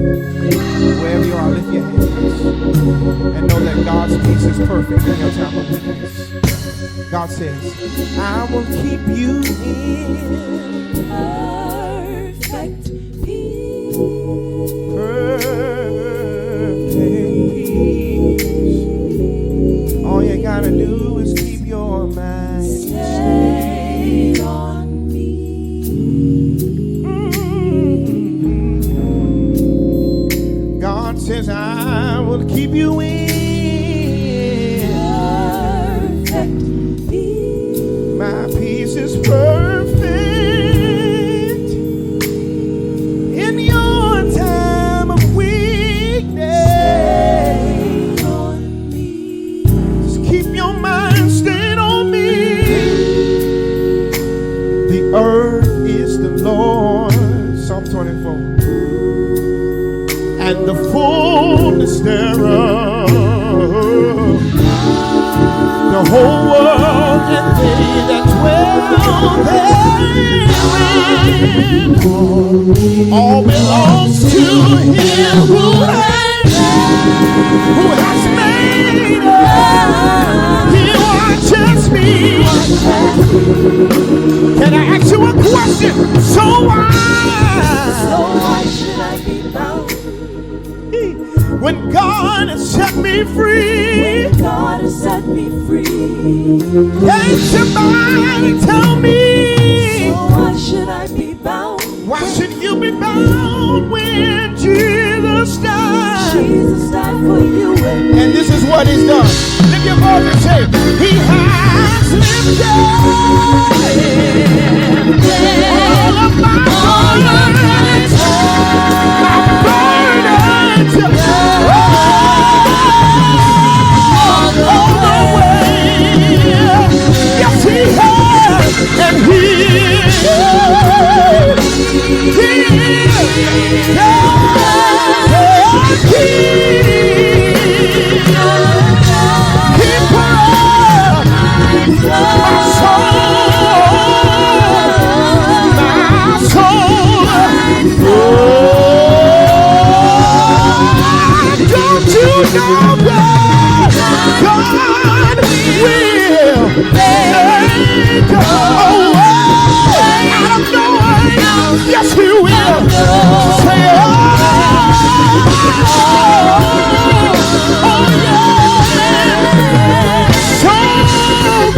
Wherever you are, lift your hands and know that God's peace is perfect in your time of weakness. God says, I will keep you in perfect peace. Perfect peace. All you gotta do is keep your mind stayed on me. God says, I will keep you in perfect peace. My peace is perfect in your time of weakness. Stay on me. Just keep your mind stayed on me. The earth is the Lord. Psalm 24. And the fullness thereof, the whole world and they that dwell therein, all belongs to Him who has made us. He watches me. Can I ask you a question? So why should I be bound? When God has set me free, when God has set me free, can somebody tell me? So why should I be bound? Why should you be bound when Jesus died? Jesus died for you and me. And this is what He's done. Lift your voice and say, He has lifted all of my burdens. And He don't you know that God will make a way out of no way? Yes, He will. Say, oh yeah. So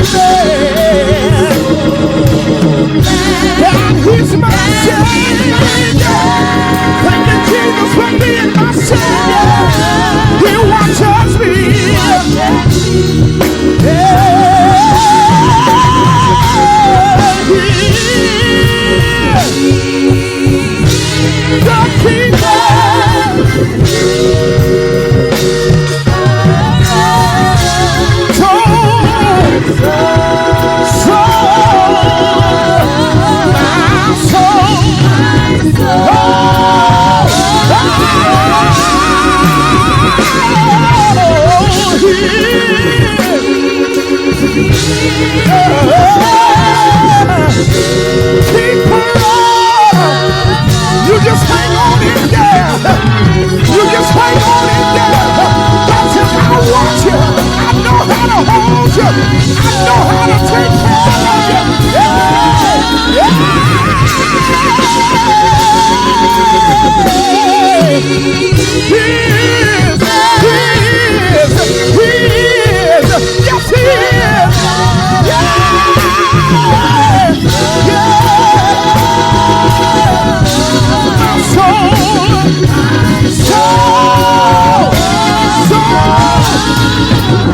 glad that He's my Savior. Thank you, Jesus, for being my Savior. He watches me. The kingdom. You just hang on in there. You just hang on in there. God says, I want you. I know how to hold you. I know how to take care of you. Yes, He is.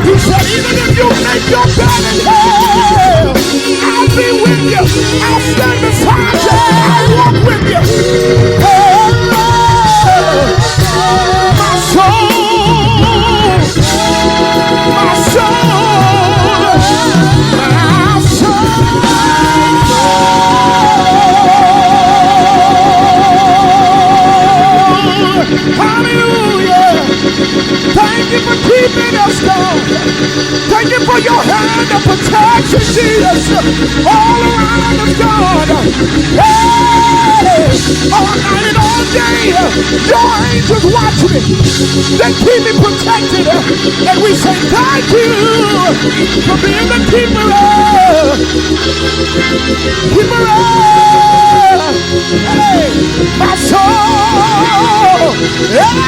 He said, even if you make your bed in hell, I'll be with you. I'll stand beside you. I'll walk with you. My soul, my soul, my soul. Hallelujah. Thank you for keeping us, God. Thank you for your hand of protection, Jesus, all around us, God. Hey! all night and all day. Your angels watch me. They keep me protected. And we say thank you for being the keeper of. Keeper of. Hey, my soul. Hey,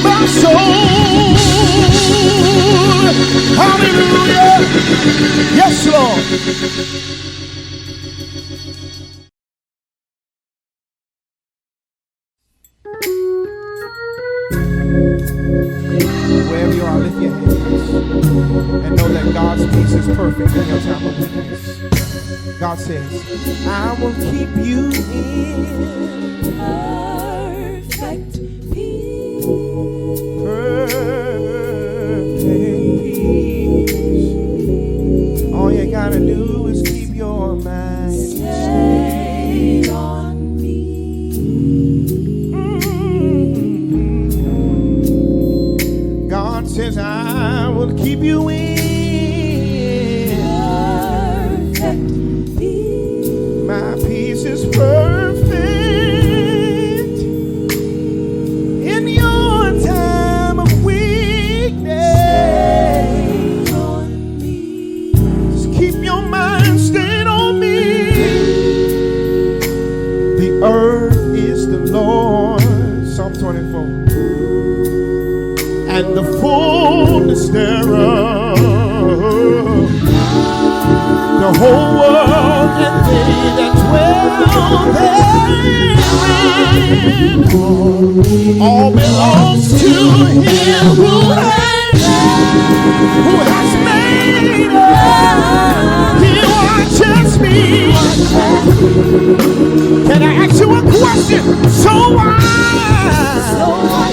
my soul. Hallelujah. Yes, Lord. Wherever you are, lift your hands and know that God's peace is perfect in your time of weakness. God says, I will keep you in perfect peace. Perfect peace. All you gotta do is keep your mind stayed on me. God says, I will keep you in perfect peace. My peace is perfect in your time of weakness. Stay on me. Just keep your mind stayed on me. The earth is the Lord, Psalm 24, and the fullness thereof, the whole world and they that dwell therein. All belongs to him who has made us. He watches me. Can I ask you a question? So why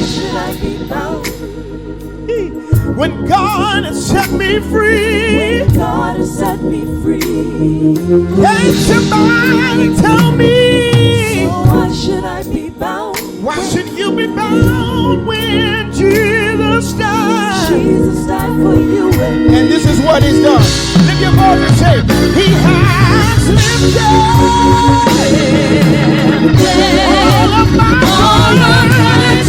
should I be bound? When God has set me free, when God has set me free, can somebody tell me? So why should I be bound? Why should you be bound when Jesus died? Jesus died for you and me. And this is what he's done. Lift your voice and say, he has lifted all of my burdens.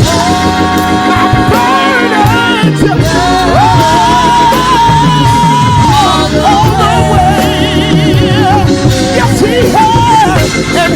Yes, he has, and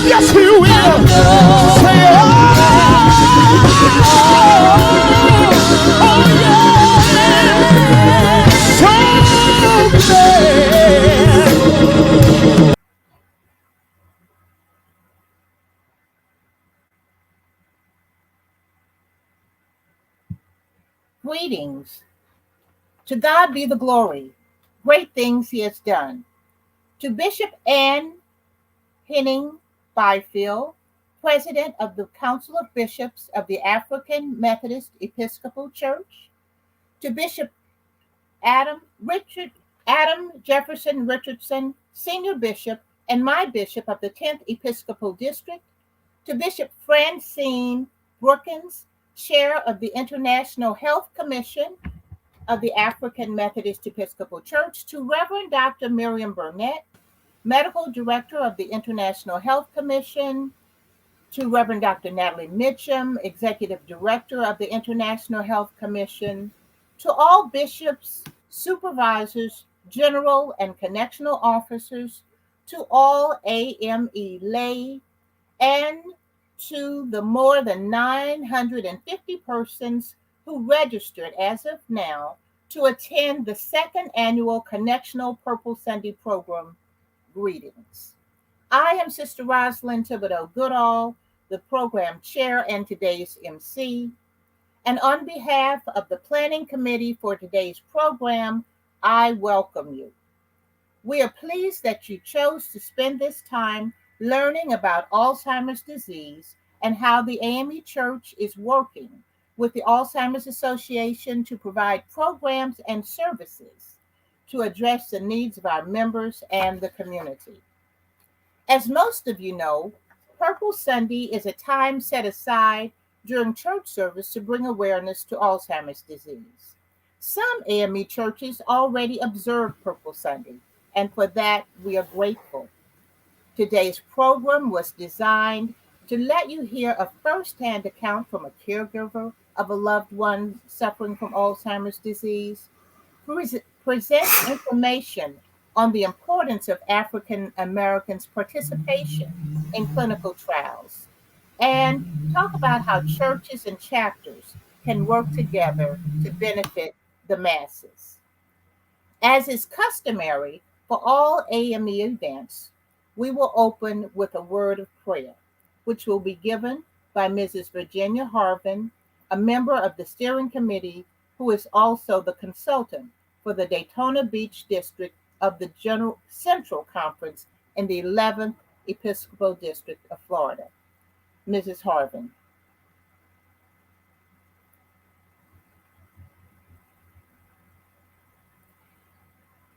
yes, he will. Say, Greetings. To God be the glory. Great things he has done. To Bishop Ann Henning Byfield, President of the Council of Bishops of the African Methodist Episcopal Church. To Bishop Adam Jefferson Richardson, Senior Bishop and my Bishop of the 10th Episcopal District. To Bishop Francine Brookins, Chair of the International Health Commission of the African Methodist Episcopal Church. To Reverend Dr. Miriam Burnett, Medical Director of the International Health Commission. To Reverend Dr. Natalie Mitchum, Executive Director of the International Health Commission. To all bishops, supervisors, general and connectional officers, to all AME lay, and to the more than 950 persons who registered as of now to attend the second annual Connectional Purple Sunday program, greetings. I am Sister Rosalind Thibodeau Goodall, the program chair and today's MC. And on behalf of the planning committee for today's program, I welcome you. We are pleased that you chose to spend this time learning about Alzheimer's disease and how the AME Church is working with the Alzheimer's Association to provide programs and services to address the needs of our members and the community. As most of you know, Purple Sunday is a time set aside during church service to bring awareness to Alzheimer's disease. Some AME churches already observe Purple Sunday, and for that we are grateful. Today's program was designed to let you hear a firsthand account from a caregiver of a loved one suffering from Alzheimer's disease, present information on the importance of African Americans' participation in clinical trials, and talk about how churches and chapters can work together to benefit the masses. As is customary for all AME events, we will open with a word of prayer, which will be given by Mrs. Virginia Harvin, a member of the steering committee who is also the consultant for the Daytona Beach District of the General Central Conference in the 11th Episcopal District of Florida. Mrs. Harvin.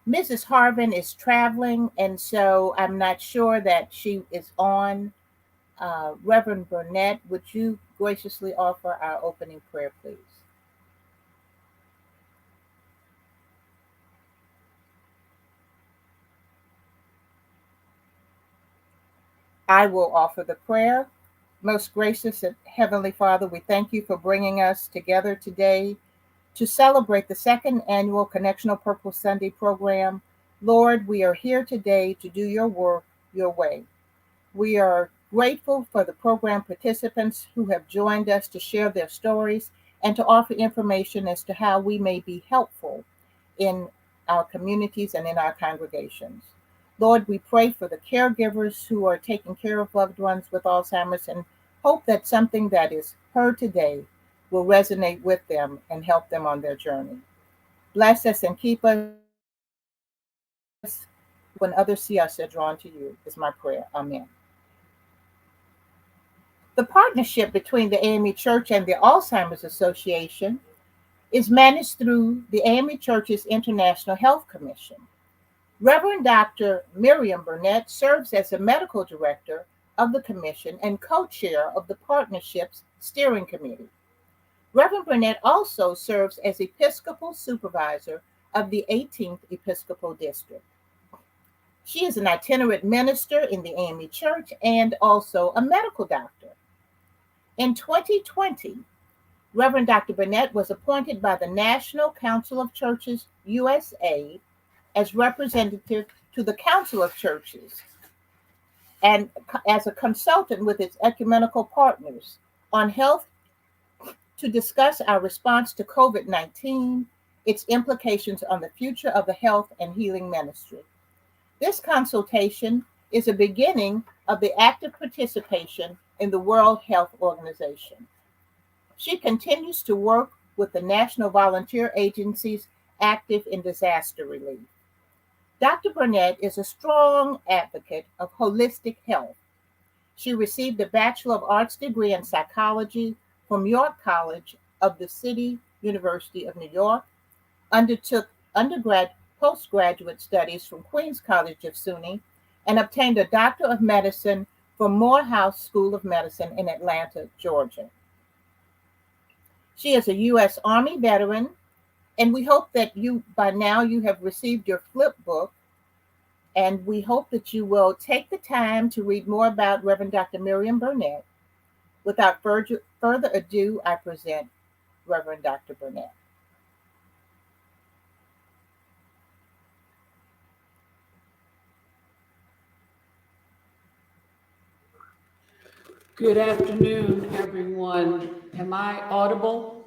Mrs. Harvin is traveling, and so I'm not sure that she is on. Reverend Burnett, would you graciously offer our opening prayer, please? I will offer the prayer. Most gracious and Heavenly Father, we thank you for bringing us together today to celebrate the second annual Connectional Purple Sunday program. Lord, we are here today to do your work your way. We are grateful for the program participants who have joined us to share their stories and to offer information as to how we may be helpful in our communities and in our congregations. Lord, we pray for the caregivers who are taking care of loved ones with Alzheimer's and hope that something that is heard today will resonate with them and help them on their journey. Bless us and keep us when others see us, they're drawn to you, is my prayer. Amen. The partnership between the AME Church and the Alzheimer's Association is managed through the AME Church's International Health Commission. Reverend Dr. Miriam Burnett serves as the medical director of the commission and co chair of the partnership's steering committee. Reverend Burnett also serves as Episcopal supervisor of the 18th Episcopal District. She is an itinerant minister in the AME Church and also a medical doctor. In 2020, Reverend Dr. Burnett was appointed by the National Council of Churches USA as representative to the Council of Churches and as a consultant with its ecumenical partners on health to discuss our response to COVID 19, its implications on the future of the health and healing ministry. This consultation is a beginning of the active participation in the World Health Organization. She continues to work with the national volunteer agencies active in disaster relief. Dr. Burnett is a strong advocate of holistic health. She received a Bachelor of Arts degree in psychology from York College of the City University of New York, undertook postgraduate studies from Queens College of SUNY, and obtained a Doctor of Medicine from Morehouse School of Medicine in Atlanta, Georgia. She is a U.S. Army veteran, and we hope that by now, you have received your flip book, and we hope that you will take the time to read more about Reverend Dr. Miriam Burnett. Without further ado, I present Reverend Dr. Burnett. Good afternoon, everyone. Am I audible?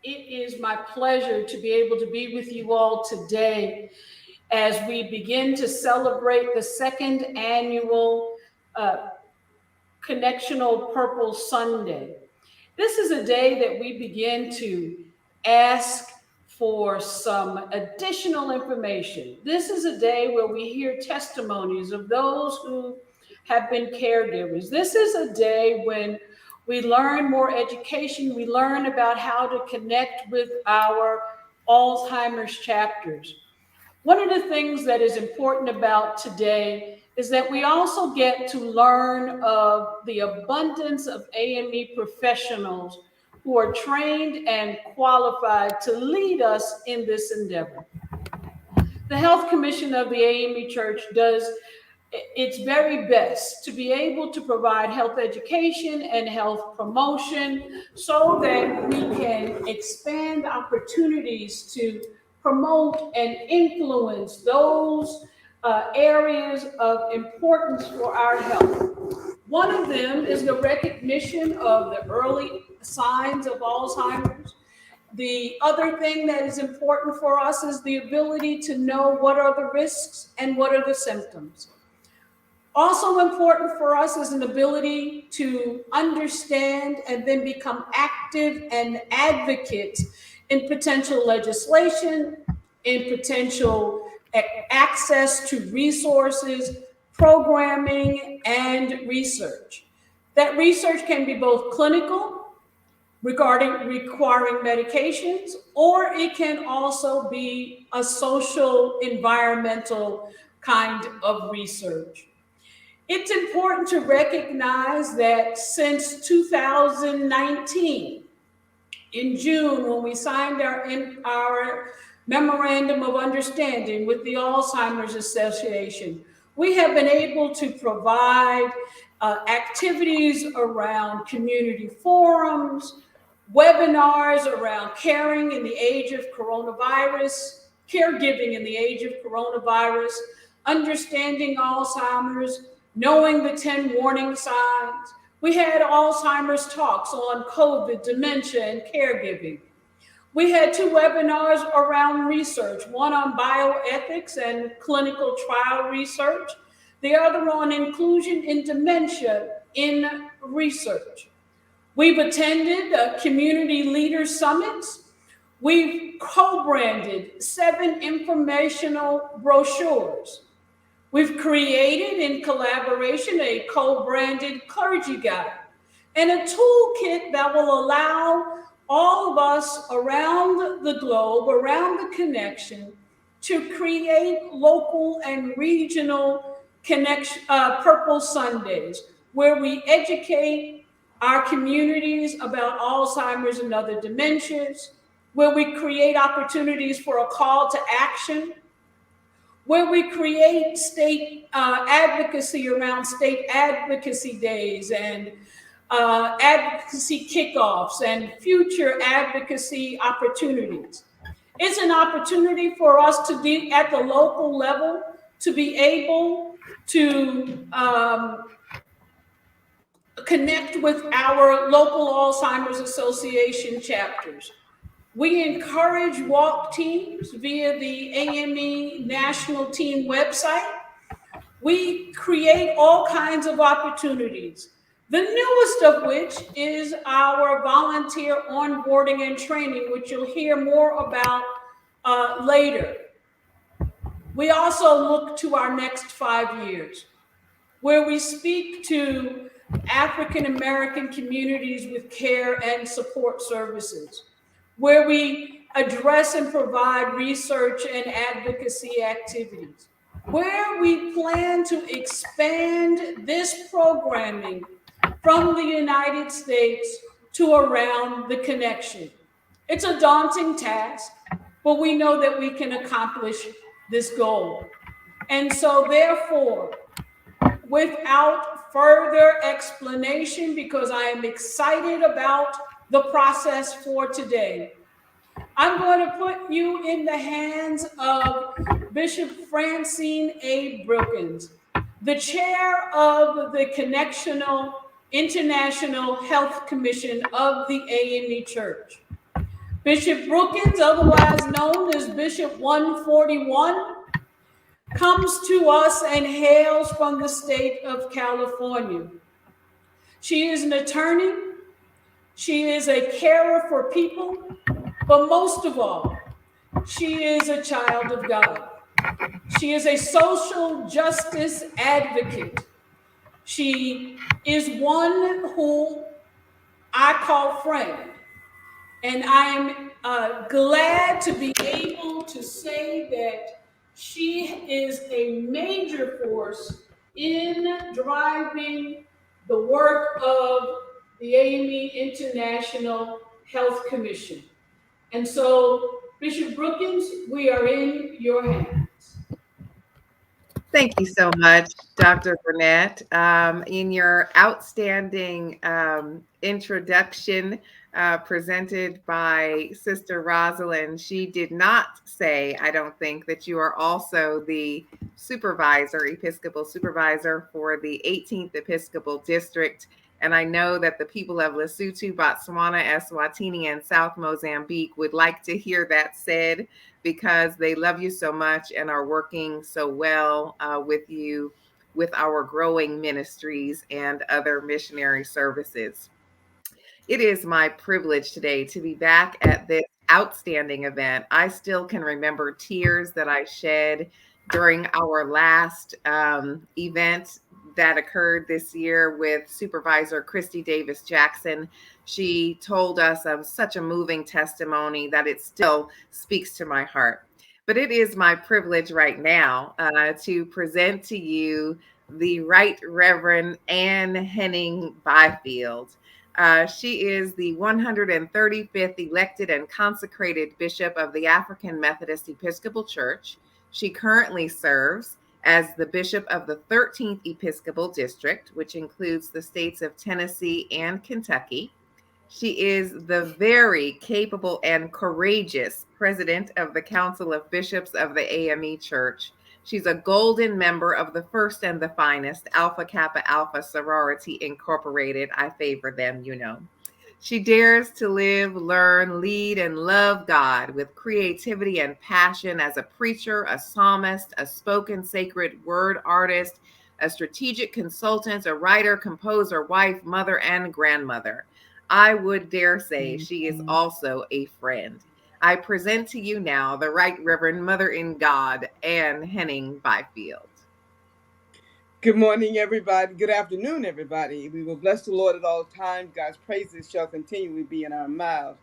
It is my pleasure to be able to be with you all today as we begin to celebrate the second annual Connectional Purple Sunday. This is a day that we begin to ask for some additional information. This is a day where we hear testimonies of those who have been caregivers. This is a day when we learn more education. We learn about how to connect with our Alzheimer's chapters. One of the things that is important about today is that we also get to learn of the abundance of AME professionals who are trained and qualified to lead us in this endeavor. The Health Commission of the AME Church does its very best to be able to provide health education and health promotion so that we can expand opportunities to promote and influence those areas of importance for our health. One of them is the recognition of the early signs of Alzheimer's. The other thing that is important for us is the ability to know what are the risks and what are the symptoms. Also important for us is an ability to understand and then become active and advocates in potential legislation, in potential access to resources, programming, and research. That research can be both clinical, requiring medications, or it can also be a social, environmental kind of research. It's important to recognize that since 2019, in June, when we signed our memorandum of understanding with the Alzheimer's Association, we have been able to provide activities around community forums, webinars around caring in the age of coronavirus, caregiving in the age of coronavirus, understanding Alzheimer's, knowing the 10 warning signs. We had Alzheimer's talks on COVID, dementia, and caregiving. We had 2 webinars around research, one on bioethics and clinical trial research, the other on inclusion in dementia in research. We've attended community leader summits. We've co-branded 7 informational brochures. We've created in collaboration a co-branded clergy guide and a toolkit that will allow all of us around the globe, around the connection, to create local and regional Purple Sundays, where we educate our communities about Alzheimer's and other dementias, where we create opportunities for a call to action, where we create state advocacy around state advocacy days and advocacy kickoffs and future advocacy opportunities. It's an opportunity for us to be at the local level, to be able to connect with our local Alzheimer's Association chapters. We encourage walk teams via the AME National Team website. We create all kinds of opportunities, the newest of which is our volunteer onboarding and training, which you'll hear more about later. We also look to our next 5 years, where we speak to African American communities with care and support services, where we address and provide research and advocacy activities, where we plan to expand this programming from the United States to around the connection. It's a daunting task, but we know that we can accomplish this goal. And so therefore, without further explanation, because I am excited about the process for today, I'm going to put you in the hands of Bishop Francine A. Brookins, the chair of the Connectional International Health Commission of the AME Church. Bishop Brookins, otherwise known as Bishop 141, comes to us and hails from the state of California. She is an attorney. She is a carer for people. But most of all, she is a child of God. She is a social justice advocate. She is one who I call friend. And I'm glad to be able to say that she is a major force in driving the work of the AME International Health Commission. And so, Bishop Brookins, we are in your hands. Thank you so much, Dr. Burnett. In your outstanding introduction presented by Sister Rosalind, she did not say, I don't think, that you are also the supervisor, Episcopal supervisor for the 18th Episcopal District. And I know that the people of Lesotho, Botswana, Eswatini, and South Mozambique would like to hear that said, because they love you so much and are working so well with you with our growing ministries and other missionary services. It is my privilege today to be back at this outstanding event. I still can remember tears that I shed during our last event that occurred this year with Supervisor Christy Davis Jackson. She told us of such a moving testimony that it still speaks to my heart. But it is my privilege right now to present to you the Right Reverend Ann Henning Byfield. She is the 135th elected and consecrated bishop of the African Methodist Episcopal Church. She currently serves as the bishop of the 13th Episcopal District, which includes the states of Tennessee and Kentucky. She is the very capable and courageous president of the Council of Bishops of the AME Church. She's a golden member of the first and the finest Alpha Kappa Alpha Sorority Incorporated. I favor them, you know. She dares to live, learn, lead, and love God with creativity and passion as a preacher, a psalmist, a spoken sacred word artist, a strategic consultant, a writer, composer, wife, mother, and grandmother. I would dare say she is also a friend. I present to you now the Right Reverend Mother in God, Ann Henning Byfield. Good morning, everybody. Good afternoon, everybody. We will bless the Lord at all times. God's praises shall continually be in our mouths.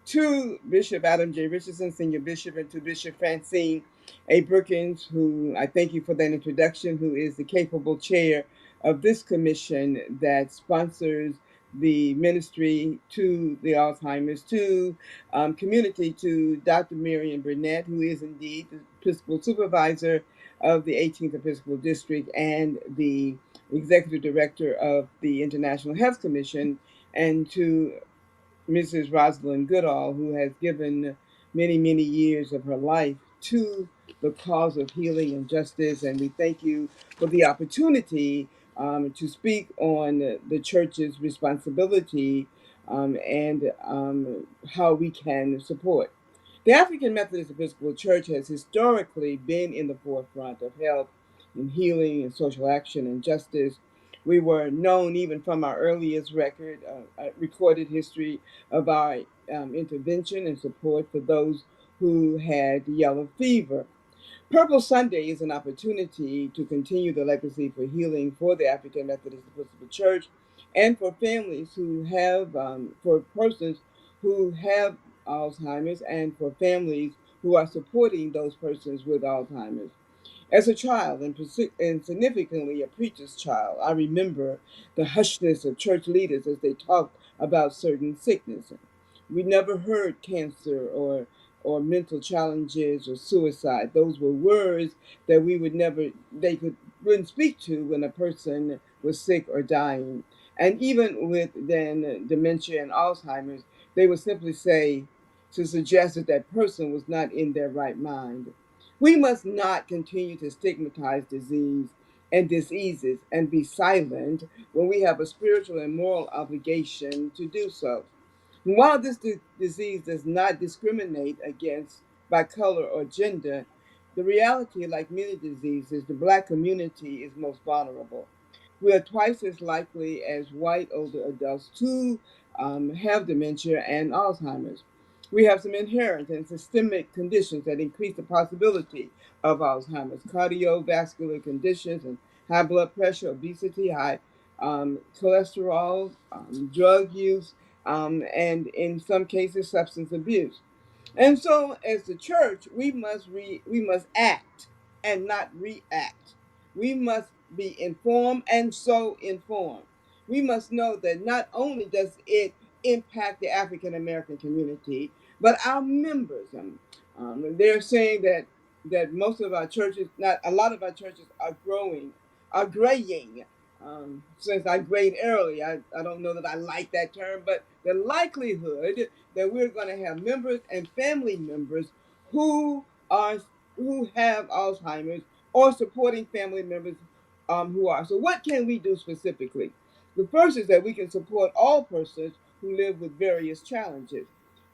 To Bishop Adam J. Richardson, Senior Bishop, and to Bishop Francine A. Brookins, who I thank you for that introduction, who is the capable chair of this commission that sponsors the ministry to the Alzheimer's, to community, to Dr. Miriam Burnett, who is indeed the Episcopal Supervisor of the 18th Episcopal District and the Executive Director of the International Health Commission, and to Mrs. Rosalind Goodall, who has given many, many years of her life to the cause of healing and justice. And we thank you for the opportunity to speak on the church's responsibility and how we can support. The African Methodist Episcopal Church has historically been in the forefront of health and healing and social action and justice. We were known even from our earliest recorded history of our intervention and support for those who had yellow fever. Purple Sunday is an opportunity to continue the legacy for healing for the African Methodist Episcopal Church and for families who have, for persons who have Alzheimer's and for families who are supporting those persons with Alzheimer's. As a child, and significantly a preacher's child, I remember the hushness of church leaders as they talked about certain sickness. We never heard cancer or mental challenges or suicide. Those were words that we would never, they wouldn't speak to when a person was sick or dying. And even with then dementia and Alzheimer's, they would simply say to suggest that that person was not in their right mind. We must not continue to stigmatize disease and diseases and be silent when we have a spiritual and moral obligation to do so. While this disease does not discriminate against by color or gender, the reality, like many diseases, the Black community is most vulnerable. We are twice as likely as white older adults to have dementia and Alzheimer's. We have some inherent and systemic conditions that increase the possibility of Alzheimer's: cardiovascular conditions and high blood pressure, obesity, high cholesterol, drug use, and in some cases, substance abuse. And so, as the church, we must act and not react. We must be informed and so informed. We must know that not only does it impact the African American community, but our members. They're saying that most of our churches, not a lot of our churches, are graying. Since I grayed early, I don't know that I like that term, but the likelihood that we're going to have members and family members who are who have Alzheimer's, or supporting family members who are. So, what can we do specifically? The first is that we can support all persons who live with various challenges.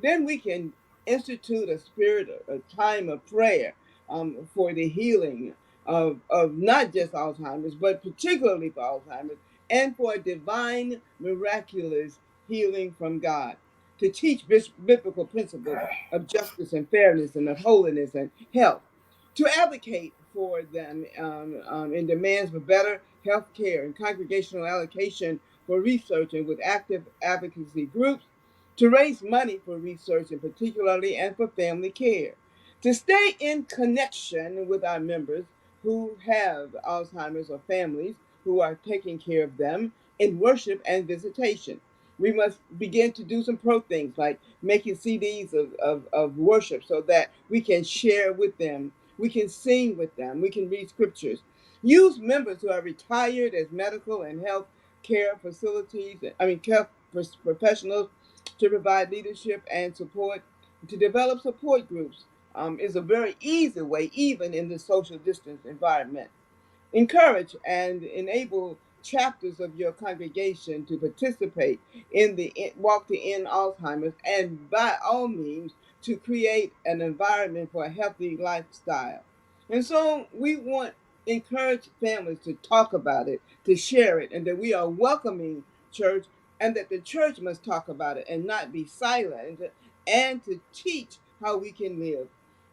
Then we can institute a spirit, a time of prayer for the healing of not just Alzheimer's, but particularly for Alzheimer's, and for a divine, miraculous healing from God, to teach biblical principles of justice and fairness and of holiness and health, to advocate for them in demands for better health care and congregational allocation for research and with active advocacy groups, to raise money for research and particularly and for family care, to stay in connection with our members who have Alzheimer's or families who are taking care of them in worship and visitation. We must begin to do some pro things like making CDs of worship so that we can share with them, we can sing with them, we can read scriptures. Use members who are retired as medical and health care facilities, care professionals, to provide leadership and support, to develop support groups is a very easy way, even in the social distance environment. Encourage and enable chapters of your congregation to participate in the Walk to End Alzheimer's, and by all means to create an environment for a healthy lifestyle. And so we want encourage families to talk about it, to share it, and that we are welcoming church, and that the church must talk about it and not be silent, and to teach how we can live.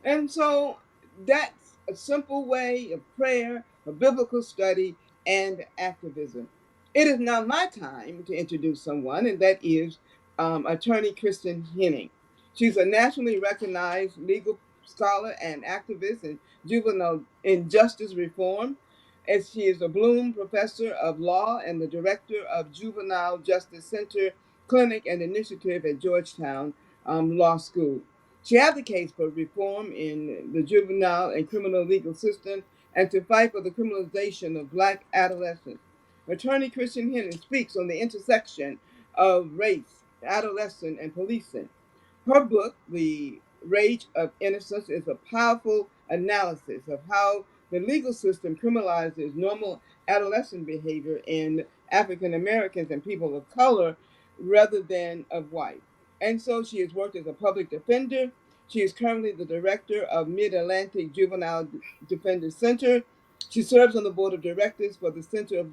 And so that's a simple way of prayer, of biblical study, and activism. It is now my time to introduce someone, and that is attorney Kristen Henning. She's a nationally recognized legal scholar and activist in juvenile injustice reform, as she is a Bloom Professor of Law and the Director of Juvenile Justice Center Clinic and Initiative at Georgetown Law School. She advocates for reform in the juvenile and criminal legal system and to fight for the criminalization of Black adolescents. Attorney Christian Henning speaks on the intersection of race, adolescence, and policing. Her book, The Rage of Innocence, is a powerful analysis of how the legal system criminalizes normal adolescent behavior in African Americans and people of color rather than of white. And so she has worked as a public defender. She is currently the director of Mid Atlantic Juvenile Defender Center. She serves on the board of directors for the Center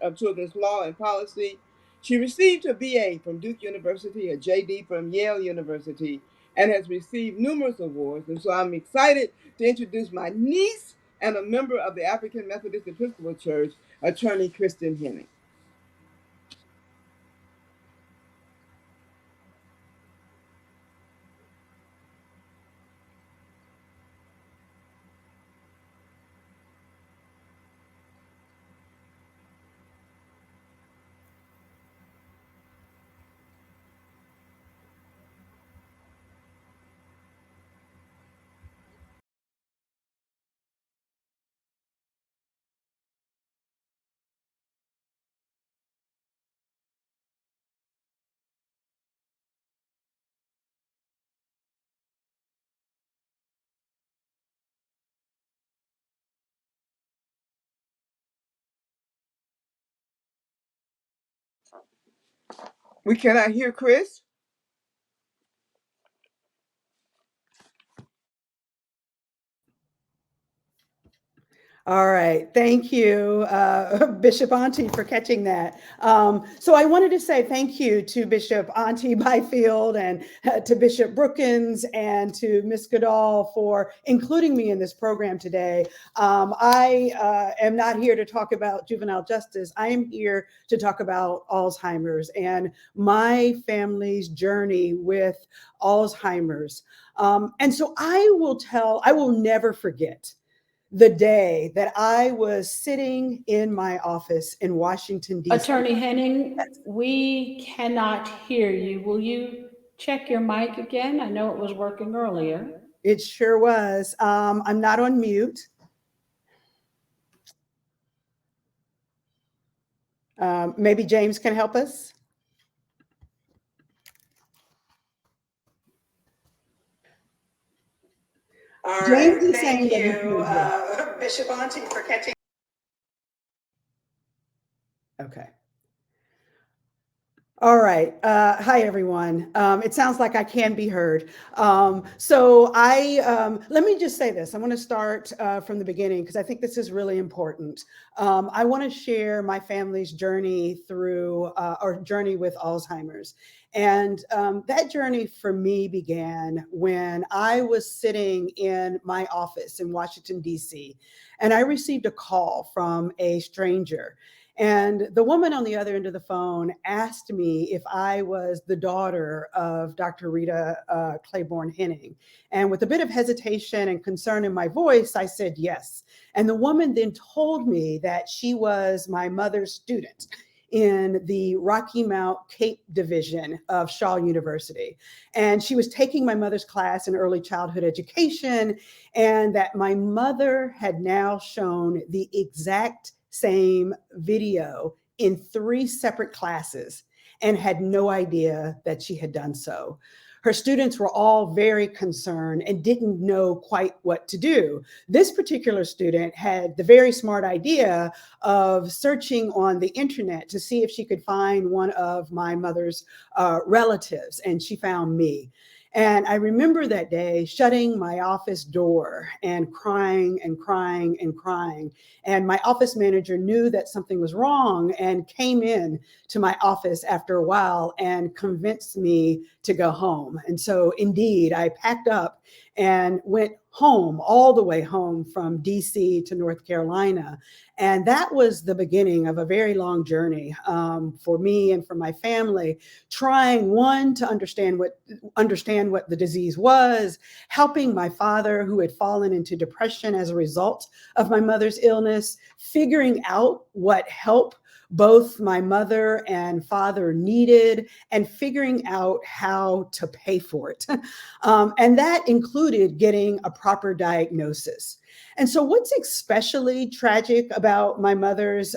of Children's Law and Policy. She received a BA from Duke University, a JD from Yale University, and has received numerous awards. And so I'm excited to introduce my niece and a member of the African Methodist Episcopal Church, attorney Kristen Henning. We cannot hear Chris. All right. Thank you, Bishop Auntie, for catching that. So I wanted to say thank you to Bishop Auntie Byfield and to Bishop Brookins and to Ms. Goodall for including me in this program today. I am not here to talk about juvenile justice. I am here to talk about Alzheimer's and my family's journey with Alzheimer's. And so I will never forget the day that I was sitting in my office in Washington, D.C. Attorney Henning, we cannot hear you. Will you check your mic again? I know it was working earlier. It sure was. I'm not on mute. Maybe James can help us. All James right. Thank you, Bishop Auntie, for catching. Okay. All right. Hi, everyone. It sounds like I can be heard. Let me just say this. I want to start from the beginning because I think this is really important. I want to share my family's journey journey with Alzheimer's. And that journey for me began when I was sitting in my office in Washington, D.C., and I received a call from a stranger. And the woman on the other end of the phone asked me if I was the daughter of Dr. Rita Claiborne Henning. And with a bit of hesitation and concern in my voice, I said yes. And the woman then told me that she was my mother's student in the Rocky Mount Cape division of Shaw University. And she was taking my mother's class in early childhood education, and that my mother had now shown the exact same video in 3 separate classes and had no idea that she had done so. Her students were all very concerned and didn't know quite what to do. This particular student had the very smart idea of searching on the internet to see if she could find one of my mother's relatives, and she found me. And I remember that day shutting my office door and crying and crying and crying. And my office manager knew that something was wrong and came in to my office after a while and convinced me to go home. And so indeed, I packed up and went home, all the way home from DC to North Carolina. And that was the beginning of a very long journey for me and for my family, trying to understand what the disease was, helping my father, who had fallen into depression as a result of my mother's illness, figuring out what help both my mother and father needed, and figuring out how to pay for it. And that included getting a proper diagnosis. And so what's especially tragic about my mother's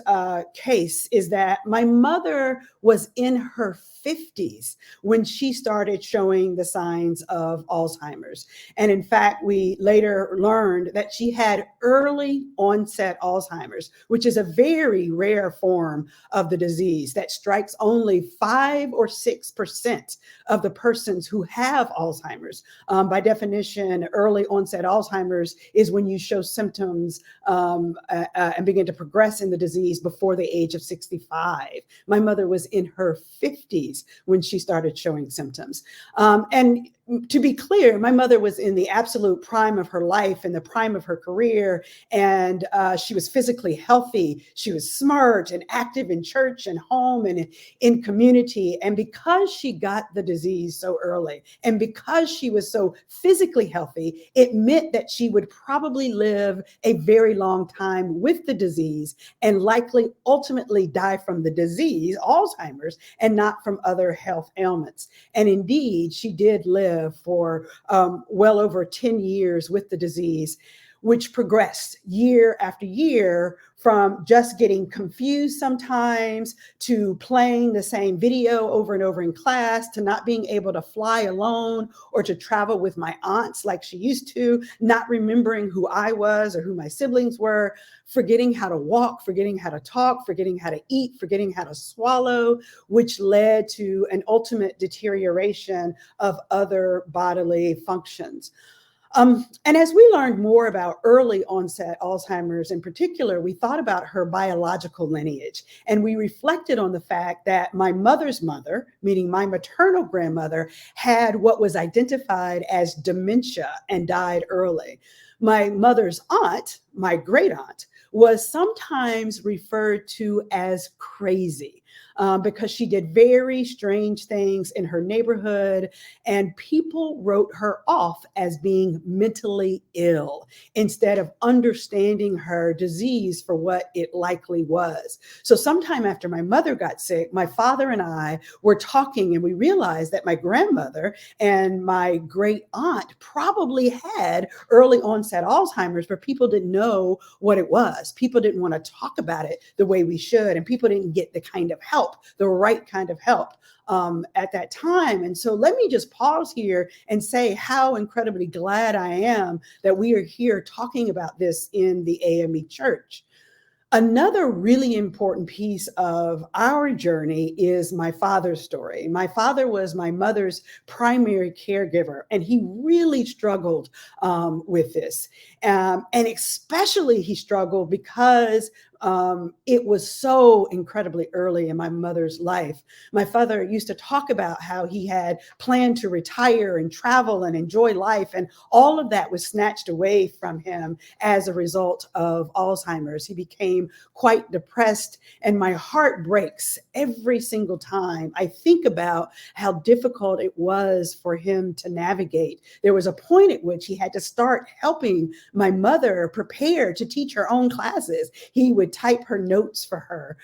case is that my mother was in her 50s when she started showing the signs of Alzheimer's. And in fact, we later learned that she had early onset Alzheimer's, which is a very rare form of the disease that strikes only 5 or 6% of the persons who have Alzheimer's. By definition, early onset Alzheimer's is when you show symptoms and begin to progress in the disease before the age of 65. My mother was in her 50s when she started showing symptoms. And to be clear, my mother was in the absolute prime of her life, in the prime of her career, and she was physically healthy. She was smart and active in church and home and in community. And because she got the disease so early, and because she was so physically healthy, it meant that she would probably live a very long time with the disease and likely ultimately die from the disease, Alzheimer's, and not from other health ailments. And indeed, she did live for well over 10 years with the disease, which progressed year after year, from just getting confused sometimes to playing the same video over and over in class, to not being able to fly alone or to travel with my aunts like she used to, not remembering who I was or who my siblings were, forgetting how to walk, forgetting how to talk, forgetting how to eat, forgetting how to swallow, which led to an ultimate deterioration of other bodily functions. And as we learned more about early onset Alzheimer's in particular, we thought about her biological lineage. And we reflected on the fact that my mother's mother, meaning my maternal grandmother, had what was identified as dementia and died early. My mother's aunt, my great aunt, was sometimes referred to as crazy. Because she did very strange things in her neighborhood, and people wrote her off as being mentally ill instead of understanding her disease for what it likely was. So, sometime after my mother got sick, my father and I were talking, and we realized that my grandmother and my great aunt probably had early onset Alzheimer's, but people didn't know what it was. People didn't want to talk about it the way we should, and people didn't get the kind of help, the right kind of help at that time. And so let me just pause here and say how incredibly glad I am that we are here talking about this in the AME Church. Another really important piece of our journey is my father's story. My father was my mother's primary caregiver, and he really struggled with this. And especially he struggled because it was so incredibly early in my mother's life. My father used to talk about how he had planned to retire and travel and enjoy life, and all of that was snatched away from him as a result of Alzheimer's. He became quite depressed, and my heart breaks every single time I think about how difficult it was for him to navigate. There was a point at which he had to start helping my mother prepare to teach her own classes. He would type her notes for her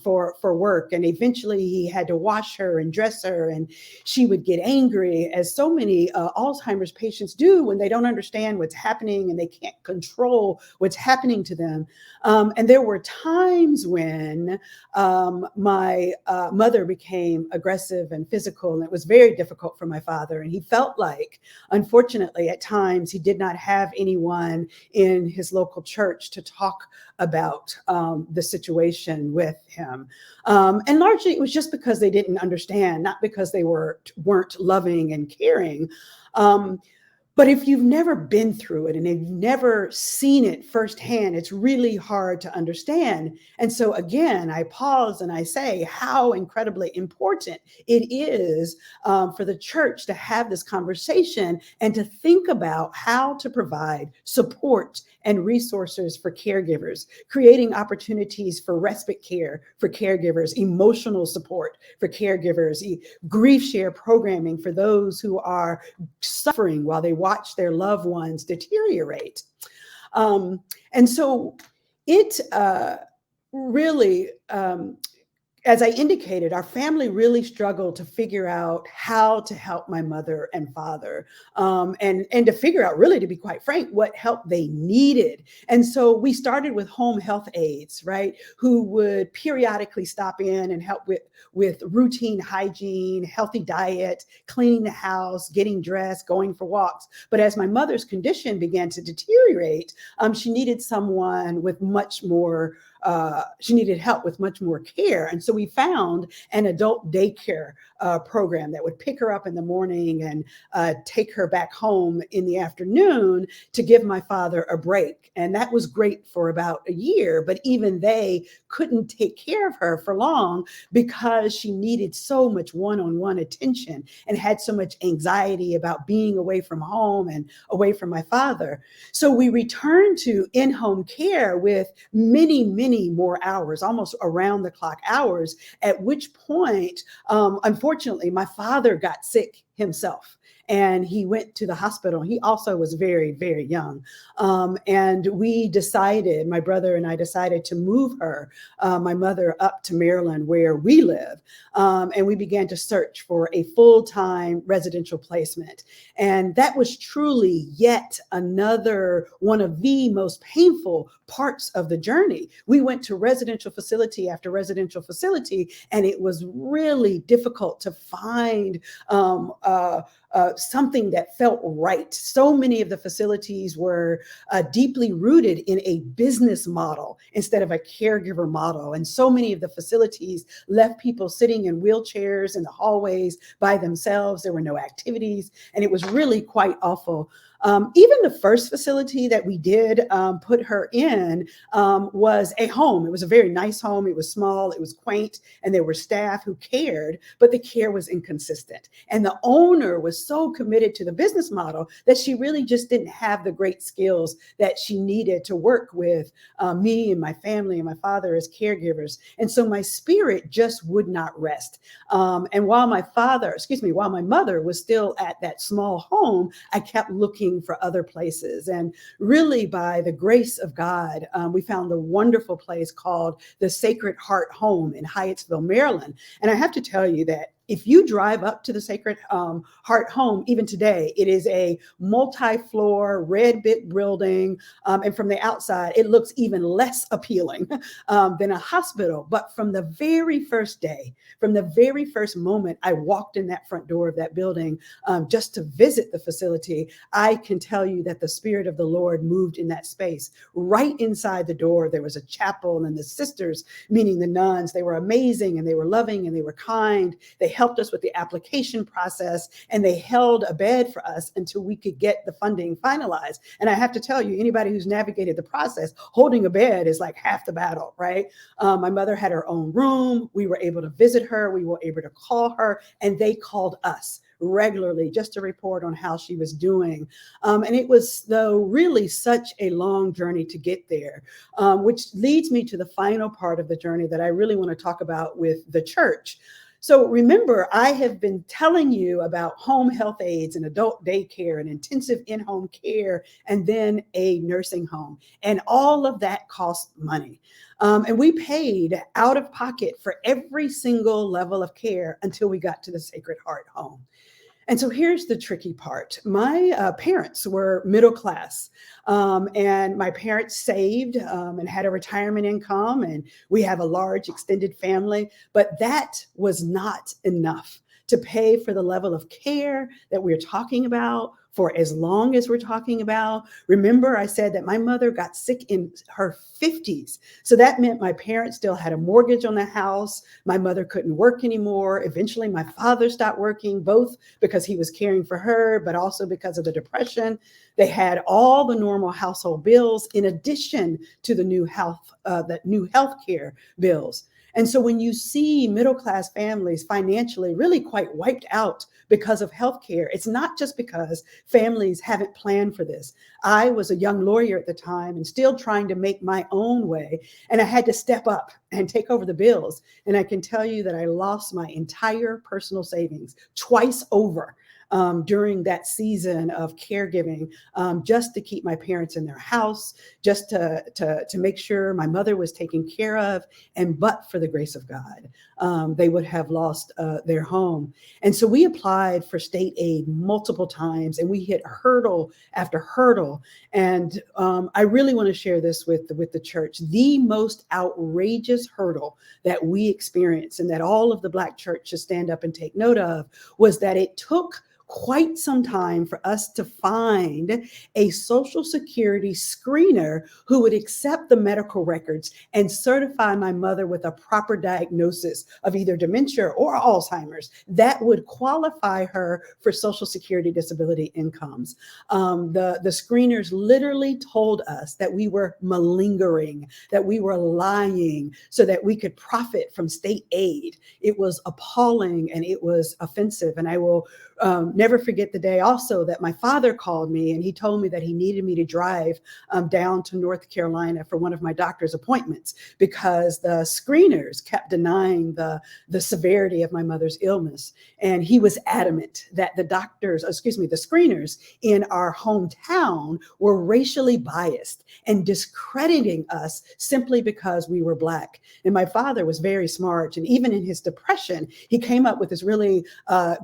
for work, and eventually he had to wash her and dress her, and she would get angry, as so many Alzheimer's patients do when they don't understand what's happening and they can't control what's happening to them. And there were times when my mother became aggressive and physical, and it was very difficult for my father. And he felt like, unfortunately, at times he did not have anyone in his local church to talk about the situation with him. And largely it was just because they didn't understand, not because they weren't loving and caring. But if you've never been through it and you've never seen it firsthand, it's really hard to understand. And so again, I pause and I say how incredibly important it is for the church to have this conversation and to think about how to provide support and resources for caregivers, creating opportunities for respite care for caregivers, emotional support for caregivers, grief share programming for those who are suffering while they watch their loved ones deteriorate. And so it really, as I indicated, our family really struggled to figure out how to help my mother and father, and to figure out, really, to be quite frank, what help they needed. And so we started with home health aides, right, who would periodically stop in and help with routine hygiene, healthy diet, cleaning the house, getting dressed, going for walks. But as my mother's condition began to deteriorate, she needed someone with much more she needed help with much more care. And so we found an adult daycare program that would pick her up in the morning and take her back home in the afternoon to give my father a break. And that was great for about a year, but even they couldn't take care of her for long because she needed so much one-on-one attention and had so much anxiety about being away from home and away from my father. So we returned to in-home care with many more hours, almost around the clock hours, at which point, unfortunately, my father got sick himself. And he went to the hospital. He also was very, very young. And we decided, my brother and I decided to move her, my mother, up to Maryland where we live. And we began to search for a full-time residential placement. And that was truly yet another one of the most painful parts of the journey. We went to residential facility after residential facility, and it was really difficult to find something that felt right. So many of the facilities were deeply rooted in a business model instead of a caregiver model. And so many of the facilities left people sitting in wheelchairs in the hallways by themselves. There were no activities, and it was really quite awful. Even the first facility that we did put her in was a home. It was a very nice home. It was small, it was quaint, and there were staff who cared, but the care was inconsistent. And the owner was so committed to the business model that she really just didn't have the great skills that she needed to work with me and my family and my father as caregivers. And so my spirit just would not rest. And while my mother was still at that small home, I kept looking for other places. And really, by the grace of God, we found a wonderful place called the Sacred Heart Home in Hyattsville, Maryland. And I have to tell you that if you drive up to the Sacred Heart Home, even today, it is a multi-floor red brick building. And from the outside, it looks even less appealing than a hospital. But from the very first day, from the very first moment I walked in that front door of that building just to visit the facility, I can tell you that the Spirit of the Lord moved in that space. Right inside the door, there was a chapel, and the sisters, meaning the nuns, they were amazing and they were loving and they were kind. They helped us with the application process, and they held a bed for us until we could get the funding finalized. And I have to tell you, anybody who's navigated the process, holding a bed is like half the battle, right? My mother had her own room. We were able to visit her. We were able to call her, and they called us regularly just to report on how she was doing. And it was, though, really such a long journey to get there, which leads me to the final part of the journey that I really want to talk about with the church. So remember, I have been telling you about home health aides and adult daycare and intensive in-home care, and then a nursing home. And all of that cost money. And we paid out of pocket for every single level of care until we got to the Sacred Heart Home. And so here's the tricky part. My parents were middle class, and my parents saved and had a retirement income, and we have a large extended family, but that was not enough to pay for the level of care that we're talking about for as long as we're talking about. Remember, I said that my mother got sick in her 50s. So that meant my parents still had a mortgage on the house. My mother couldn't work anymore. Eventually, my father stopped working, both because he was caring for her, but also because of the depression. They had all the normal household bills in addition to the new health care bills. And so when you see middle-class families financially really quite wiped out because of healthcare, it's not just because families haven't planned for this. I was a young lawyer at the time and still trying to make my own way, and I had to step up and take over the bills. And I can tell you that I lost my entire personal savings twice over during that season of caregiving, just to keep my parents in their house, just to make sure my mother was taken care of. And but for the grace of God, they would have lost their home. And so we applied for state aid multiple times, and we hit hurdle after hurdle. And I really want to share this with the church. The most outrageous hurdle that we experienced, and that all of the Black church should stand up and take note of, was that it took quite some time for us to find a Social Security screener who would accept the medical records and certify my mother with a proper diagnosis of either dementia or Alzheimer's that would qualify her for Social Security disability incomes. The screeners literally told us that we were malingering, that we were lying so that we could profit from state aid. It was appalling and it was offensive. And I will never forget the day also that my father called me, and he told me that he needed me to drive down to North Carolina for one of my doctor's appointments because the screeners kept denying the severity of my mother's illness. And he was adamant that the screeners in our hometown were racially biased and discrediting us simply because we were Black. And my father was very smart. And even in his depression, he came up with this really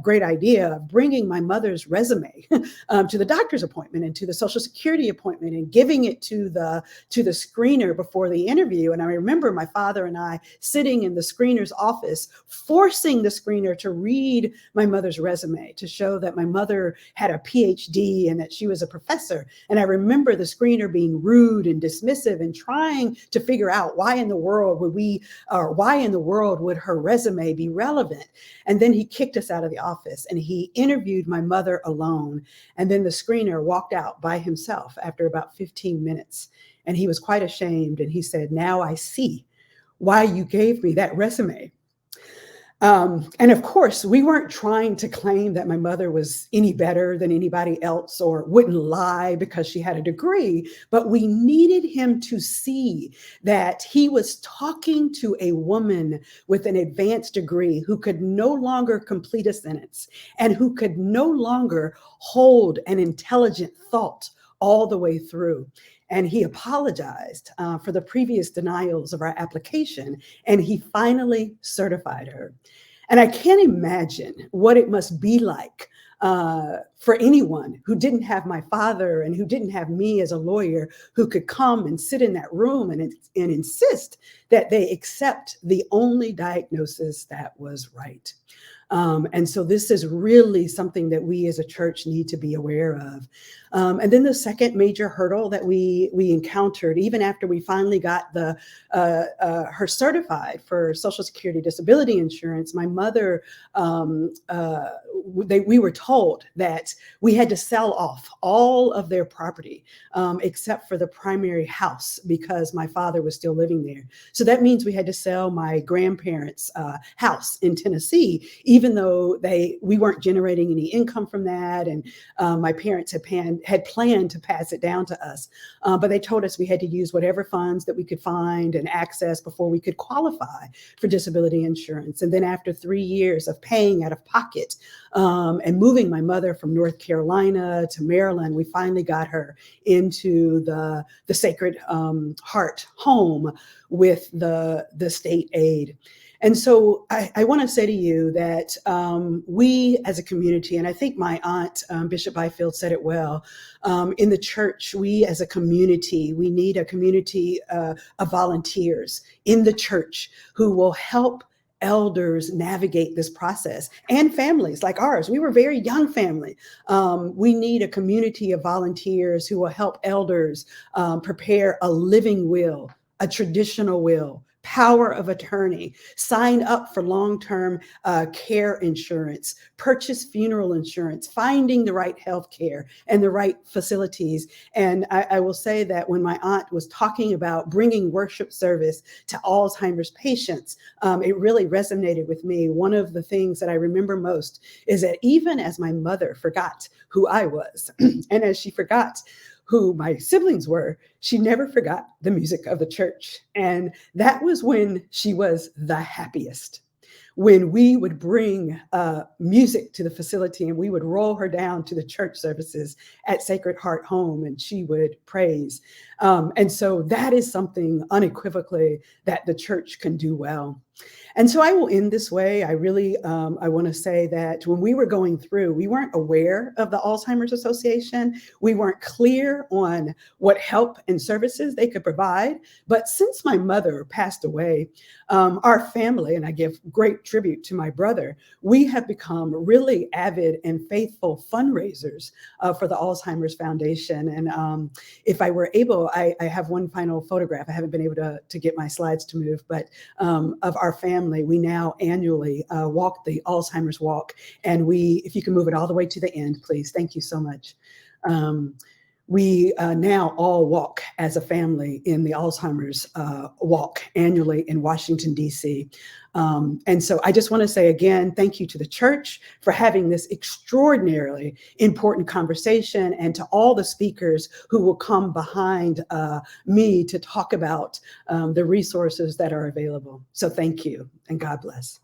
great idea of bringing my mother's resume to the doctor's appointment and to the Social Security appointment and giving it to the screener before the interview. And I remember my father and I sitting in the screener's office, forcing the screener to read my mother's resume to show that my mother had a PhD and that she was a professor. And I remember the screener being rude and dismissive and trying to figure out why in the world would her resume be relevant. And then he kicked us out of the office and he interviewed interviewed my mother alone. And then the screener walked out by himself after about 15 minutes. And he was quite ashamed. And he said, "Now I see why you gave me that resume." And of course, we weren't trying to claim that my mother was any better than anybody else or wouldn't lie because she had a degree, but we needed him to see that he was talking to a woman with an advanced degree who could no longer complete a sentence and who could no longer hold an intelligent thought all the way through. And he apologized for the previous denials of our application, and he finally certified her. And I can't imagine what it must be like for anyone who didn't have my father and who didn't have me as a lawyer who could come and sit in that room and insist that they accept the only diagnosis that was right. And so this is really something that we as a church need to be aware of. And then the second major hurdle that we encountered, even after we finally got her certified for Social Security disability insurance, my mother, we were told that we had to sell off all of their property except for the primary house because my father was still living there. So that means we had to sell my grandparents' house in Tennessee, even though we weren't generating any income from that, and my parents had planned to pass it down to us, but they told us we had to use whatever funds that we could find and access before we could qualify for disability insurance. And then after 3 years of paying out of pocket and moving my mother from North Carolina to Maryland, we finally got her into the Sacred Heart home with the state aid. And so I want to say to you that we as a community, and I think my aunt, Bishop Byfield, said it well, in the church, we as a community, we need a community of volunteers in the church who will help elders navigate this process, and families like ours. We were a very young family. We need a community of volunteers who will help elders prepare a living will, a traditional will, power of attorney, sign up for long-term care insurance, purchase funeral insurance, finding the right health care and the right facilities. And I will say that when my aunt was talking about bringing worship service to Alzheimer's patients, it really resonated with me. One of the things that I remember most is that even as my mother forgot who I was, and as she forgot who my siblings were, she never forgot the music of the church. And that was when she was the happiest. When we would bring music to the facility and we would roll her down to the church services at Sacred Heart Home and she would praise. And so that is something unequivocally that the church can do well. And so I will end this way. I really, I want to say that when we were going through, we weren't aware of the Alzheimer's Association. We weren't clear on what help and services they could provide. But since my mother passed away, our family, and I give great tribute to my brother, we have become really avid and faithful fundraisers for the Alzheimer's Foundation. And if I were able, I have one final photograph. I haven't been able to get my slides to move, but of our family, we now annually walk the Alzheimer's Walk. And if you can move it all the way to the end, please. Thank you so much. We now all walk as a family in the Alzheimer's Walk annually in Washington, D.C. And so I just want to say again, thank you to the church for having this extraordinarily important conversation, and to all the speakers who will come behind me to talk about the resources that are available. So thank you, and God bless.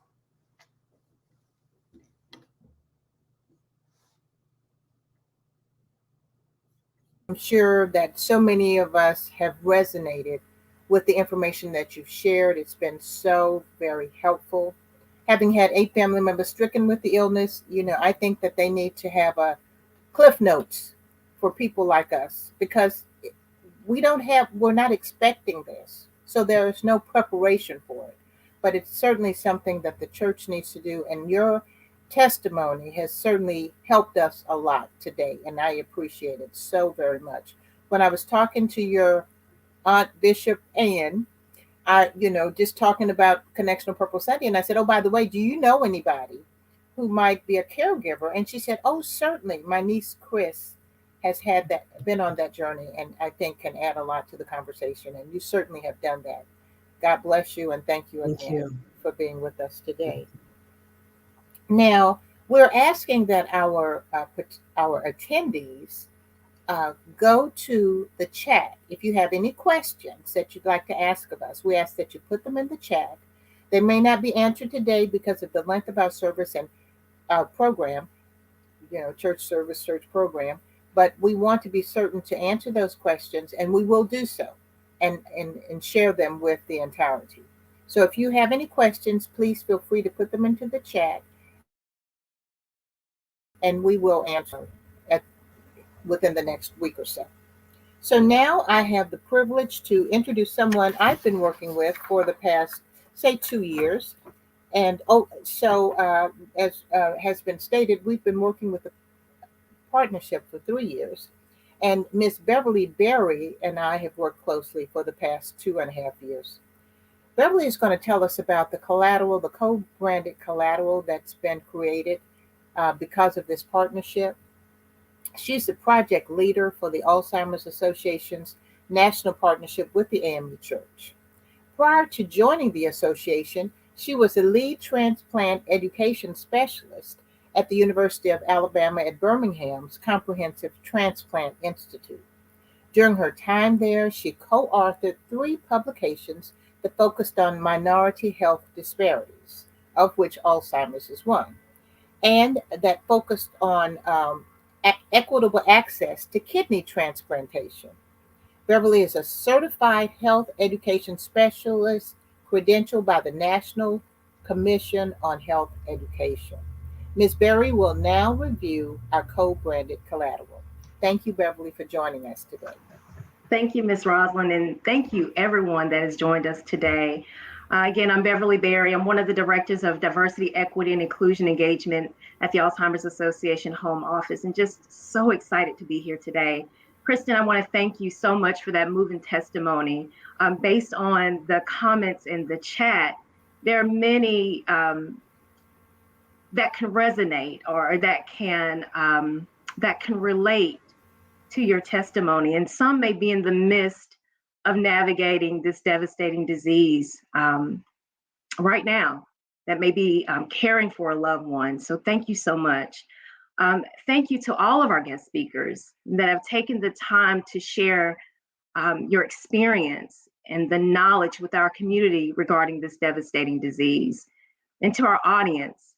I'm sure that so many of us have resonated with the information that you've shared. It's been so very helpful. Having had 8 family members stricken with the illness, I think that they need to have a cliff notes for people like us, because we're not expecting this. So there is no preparation for it. But it's certainly something that the church needs to do. And your testimony has certainly helped us a lot today, and I appreciate it so very much. When I was talking to your aunt, Bishop Ann, just talking about Connectional Purple Sunday, and I said, oh, by the way, do you know anybody who might be a caregiver. And she said, oh, certainly. My niece, Chris, has been on that journey, and I think can add a lot to the conversation. And you certainly have done that. God bless you, and thank you Thank again you. for being with us today. Now, we're asking that our attendees go to the chat. If you have any questions that you'd like to ask of us, we ask that you put them in the chat. They may not be answered today because of the length of our service and our program, church service, church program, but we want to be certain to answer those questions, and we will do so and share them with the entirety. So if you have any questions, please feel free to put them into the chat, and we will answer at, within the next week or so. So now I have the privilege to introduce someone I've been working with for the past, say, 2 years. And as has been stated, we've been working with the partnership for 3 years. And Miss Beverly Berry and I have worked closely for the past 2.5 years. Beverly is going to tell us about the collateral, the co-branded collateral that's been created because of this partnership. She's the project leader for the Alzheimer's Association's national partnership with the AME Church. Prior to joining the association, she was a lead transplant education specialist at the University of Alabama at Birmingham's Comprehensive Transplant Institute. During her time there, she co-authored 3 publications that focused on minority health disparities, of which Alzheimer's is one, and that focused on equitable access to kidney transplantation. Beverly is a certified health education specialist credentialed by the National Commission on Health Education. Ms. Berry will now review our co-branded collateral. Thank you, Beverly, for joining us today. Thank you, Ms. Roslyn, and thank you everyone that has joined us today. Again, I'm Beverly Berry. I'm one of the directors of Diversity, Equity, and Inclusion Engagement at the Alzheimer's Association Home Office, and just so excited to be here today. Kristen, I want to thank you so much for that moving testimony. Based on the comments in the chat, there are many that can resonate or that can relate to your testimony, and some may be in the midst of navigating this devastating disease right now, that may be caring for a loved one. So thank you so much. Thank you to all of our guest speakers that have taken the time to share your experience and the knowledge with our community regarding this devastating disease. And to our audience,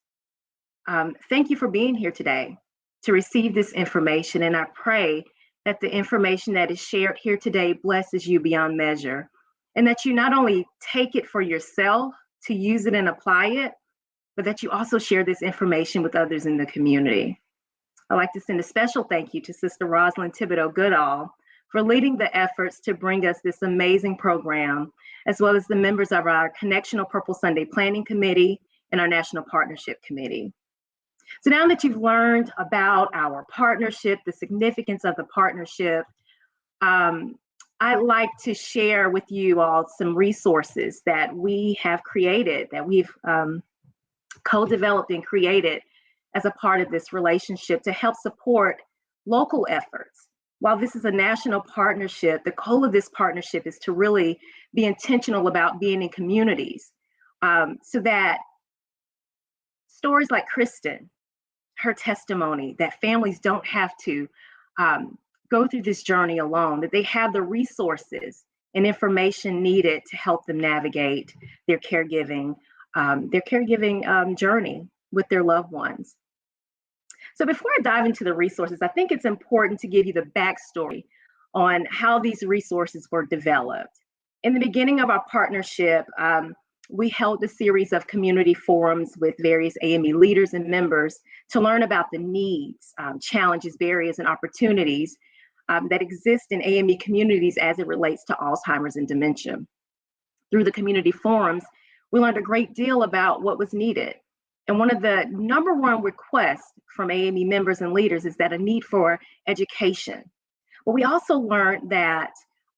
thank you for being here today to receive this information. And I pray that the information that is shared here today blesses you beyond measure, and that you not only take it for yourself to use it and apply it, but that you also share this information with others in the community. I'd like to send a special thank you to Sister Rosalind Thibodeau Goodall for leading the efforts to bring us this amazing program, as well as the members of our Connectional Purple Sunday Planning Committee and our National Partnership Committee. So now that you've learned about our partnership, the significance of the partnership, I'd like to share with you all some resources that we have created, that we've co-developed and created as a part of this relationship to help support local efforts. While this is a national partnership, the goal of this partnership is to really be intentional about being in communities so that stories like Kristen, her testimony, that families don't have to go through this journey alone, that they have the resources and information needed to help them navigate their caregiving journey with their loved ones. So before I dive into the resources, I think it's important to give you the backstory on how these resources were developed. In the beginning of our partnership, we held a series of community forums with various AME leaders and members to learn about the needs, challenges, barriers, and opportunities that exist in AME communities as it relates to Alzheimer's and dementia. Through the community forums, we learned a great deal about what was needed. And one of the number one requests from AME members and leaders is that a need for education. But we also learned that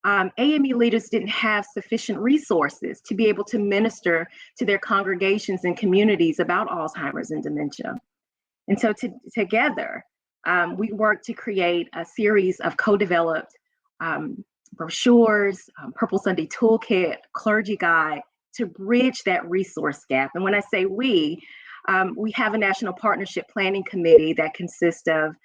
AME leaders didn't have sufficient resources to be able to minister to their congregations and communities about Alzheimer's and dementia. And so together, we work to create a series of co-developed brochures, Purple Sunday Toolkit, clergy guide, to bridge that resource gap. And when I say we have a national partnership planning committee that consists of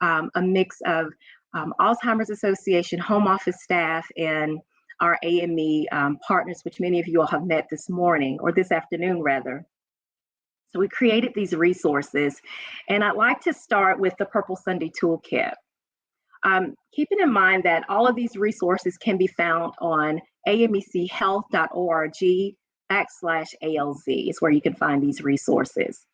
a mix of Alzheimer's Association home office staff and our AME partners, which many of you all have met this morning, or this afternoon rather. So we created these resources, and I'd like to start with the Purple Sunday Toolkit. Keeping in mind that all of these resources can be found on amechealth.org/ALZ is where you can find these resources.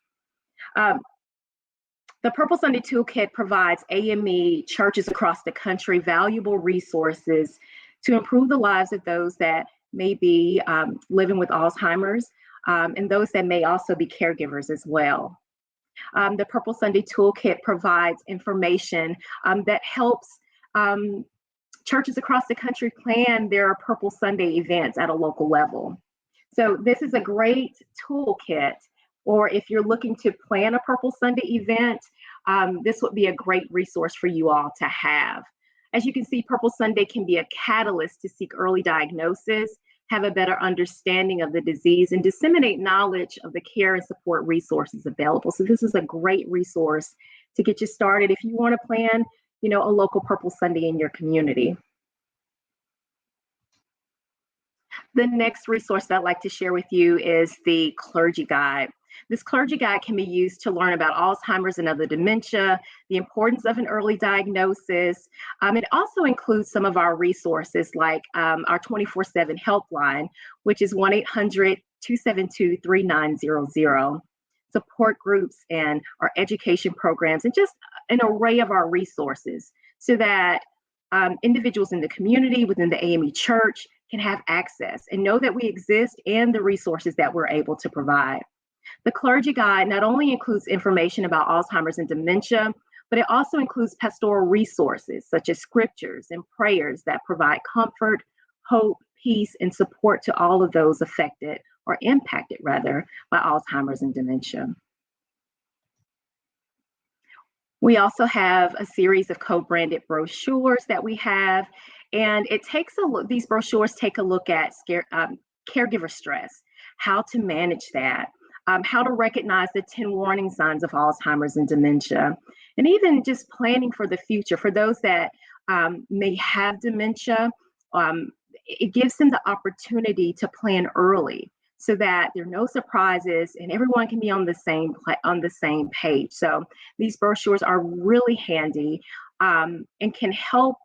The Purple Sunday Toolkit provides AME churches across the country valuable resources to improve the lives of those that may be living with Alzheimer's and those that may also be caregivers as well. The Purple Sunday Toolkit provides information that helps churches across the country plan their Purple Sunday events at a local level. So this is a great toolkit, or if you're looking to plan a Purple Sunday event, this would be a great resource for you all to have. As you can see, Purple Sunday can be a catalyst to seek early diagnosis, have a better understanding of the disease, and disseminate knowledge of the care and support resources available. So this is a great resource to get you started if you want to plan, a local Purple Sunday in your community. The next resource that I'd like to share with you is the Clergy Guide. This Clergy Guide can be used to learn about Alzheimer's and other dementia, the importance of an early diagnosis. It also includes some of our resources like our 24/7 helpline, which is 1-800-272-3900, support groups and our education programs, and just an array of our resources so that individuals in the community, within the AME church, can have access and know that we exist and the resources that we're able to provide. The Clergy Guide not only includes information about Alzheimer's and dementia, but it also includes pastoral resources such as scriptures and prayers that provide comfort, hope, peace, and support to all of those affected or impacted rather by Alzheimer's and dementia. We also have a series of co-branded brochures that we have, and it takes a look, these brochures take a look at caregiver stress, how to manage that, how to recognize the 10 warning signs of Alzheimer's and dementia, and even just planning for the future. For those that may have dementia, it gives them the opportunity to plan early so that there are no surprises and everyone can be on the same page. So these brochures are really handy and can help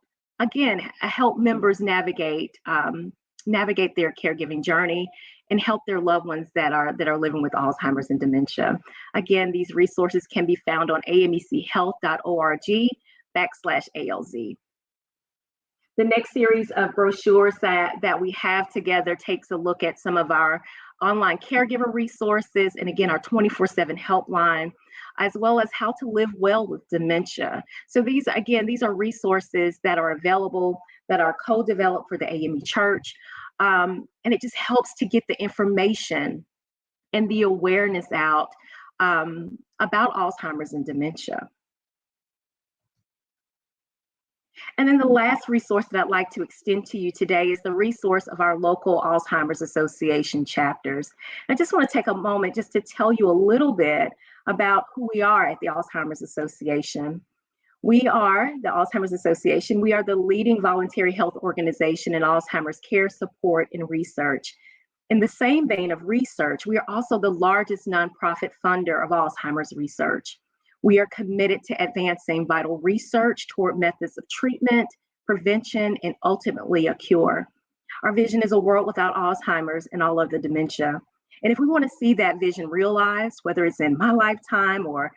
members navigate their caregiving journey and help their loved ones that are living with Alzheimer's and dementia. Again, these resources can be found on amechealth.org/ALZ. The next series of brochures that we have together takes a look at some of our online caregiver resources, and again, our 24/7 helpline, as well as how to live well with dementia. So these are resources that are available, that are co-developed for the AME Church. And it just helps to get the information and the awareness out about Alzheimer's and dementia. And then the last resource that I'd like to extend to you today is the resource of our local Alzheimer's Association chapters. I just want to take a moment just to tell you a little bit about who we are at the Alzheimer's Association. We are the Alzheimer's Association. We are the leading voluntary health organization in Alzheimer's care, support, and research. In the same vein of research, we are also the largest nonprofit funder of Alzheimer's research. We are committed to advancing vital research toward methods of treatment, prevention, and ultimately a cure. Our vision is a world without Alzheimer's and all of the dementia. And if we want to see that vision realized, whether it's in my lifetime or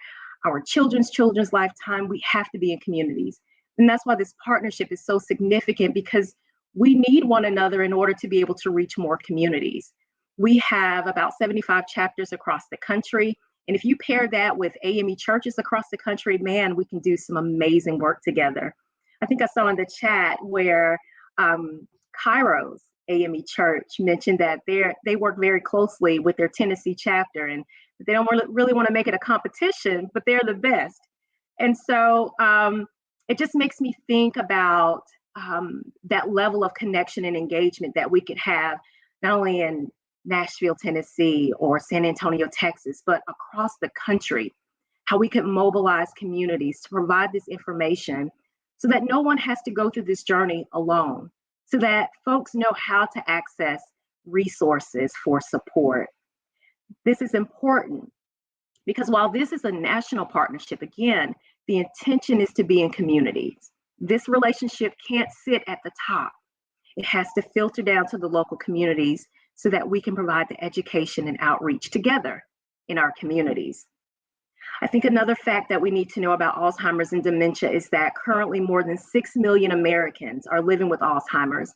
our children's lifetime, we have to be in communities. And that's why this partnership is so significant, because we need one another in order to be able to reach more communities. We have about 75 chapters across the country. And if you pair that with AME churches across the country, man, we can do some amazing work together. I think I saw in the chat where Cairo's AME church mentioned that they work very closely with their Tennessee chapter, and They don't really want to make it a competition, but they're the best. And so it just makes me think about that level of connection and engagement that we could have, not only in Nashville, Tennessee, or San Antonio, Texas, but across the country, how we could mobilize communities to provide this information so that no one has to go through this journey alone, so that folks know how to access resources for support. This is important because while this is a national partnership, again, the intention is to be in communities. This relationship can't sit at the top. It has to filter down to the local communities so that we can provide the education and outreach together in our communities. I think another fact that we need to know about Alzheimer's and dementia is that currently more than 6 million Americans are living with Alzheimer's,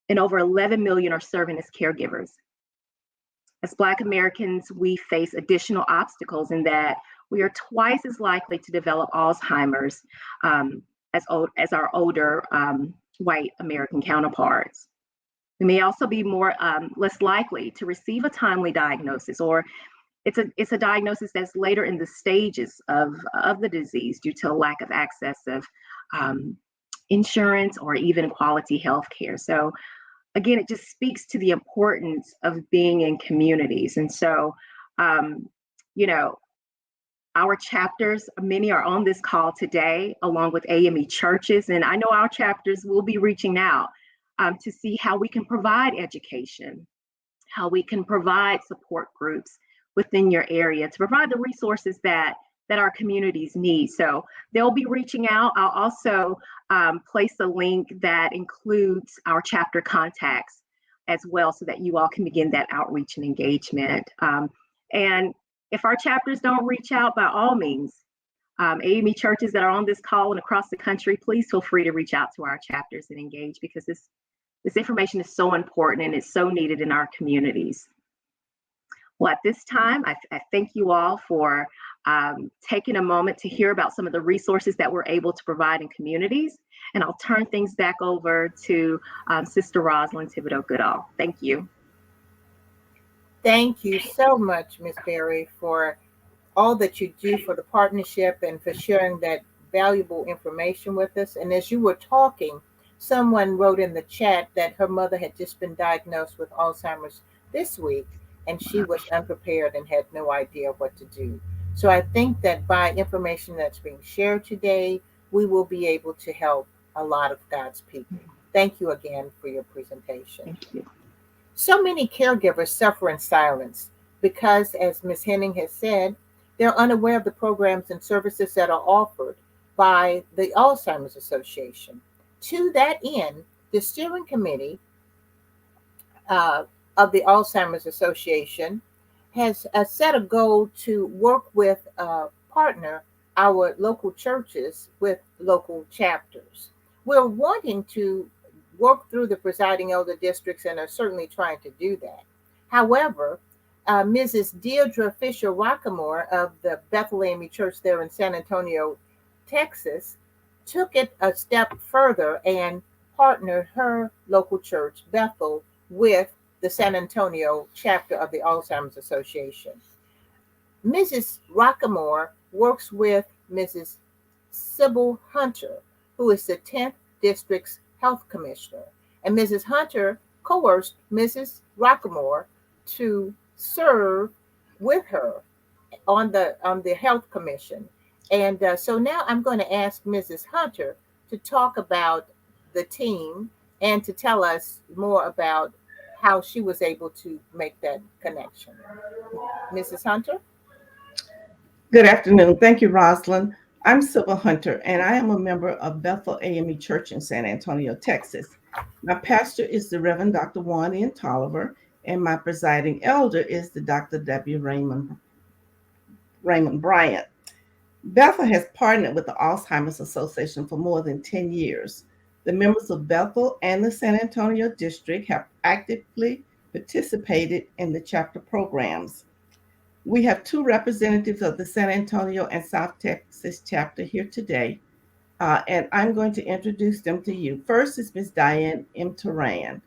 and over 11 million are serving as caregivers. As Black Americans, we face additional obstacles in that we are twice as likely to develop Alzheimer's as our older white American counterparts. We may also be less likely to receive a timely diagnosis, or it's a diagnosis that's later in the stages of the disease due to a lack of access of insurance or even quality health care. So again, it just speaks to the importance of being in communities. And so, you know, our chapters, many are on this call today, along with AME churches. And I know our chapters will be reaching out to see how we can provide education, how we can provide support groups within your area to provide the resources that our communities need. So they'll be reaching out. I'll also place a link that includes our chapter contacts as well, so that you all can begin that outreach and engagement. And if our chapters don't reach out, by all means, AME churches that are on this call and across the country, please feel free to reach out to our chapters and engage, because this information is so important and it's so needed in our communities. Well, at this time, I thank you all for taking a moment to hear about some of the resources that we're able to provide in communities. And I'll turn things back over to Sister Rosalind Thibodeau Goodall. Thank you. Thank you so much, Ms. Berry, for all that you do for the partnership and for sharing that valuable information with us. And as you were talking, someone wrote in the chat that her mother had just been diagnosed with Alzheimer's this week, and she was unprepared and had no idea what to do. So I think that by information that's being shared today, we will be able to help a lot of God's people. Thank you again for your presentation. Thank you. So many caregivers suffer in silence because, as Ms. Henning has said, they're unaware of the programs and services that are offered by the Alzheimer's Association. To that end, the steering committee of the Alzheimer's Association has set a goal to work with partner our local churches with local chapters. We're wanting to work through the presiding elder districts and are certainly trying to do that. However, Mrs. Deirdre Fisher Rockamore of the Bethel AME Church there in San Antonio, Texas, took it a step further and partnered her local church, Bethel, with the San Antonio chapter of the Alzheimer's Association. Mrs. Rockamore works with Mrs. Sybil Hunter, who is the 10th District's Health Commissioner. And Mrs. Hunter coerced Mrs. Rockamore to serve with her on the Health Commission. And so now I'm going to ask Mrs. Hunter to talk about the team and to tell us more about how she was able to make that connection. Mrs. Hunter? Good afternoon. Thank you, Rosalind. I'm Sybil Hunter, and I am a member of Bethel AME Church in San Antonio, Texas. My pastor is the Reverend Dr. Juan Ian Tolliver, and my presiding elder is the Dr. W. Raymond Bryant. Bethel has partnered with the Alzheimer's Association for more than 10 years. The members of Bethel and the San Antonio district have actively participated in the chapter programs. We have two representatives of the San Antonio and South Texas chapter here today, and I'm going to introduce them to you. First is Ms. Diane M. Turan.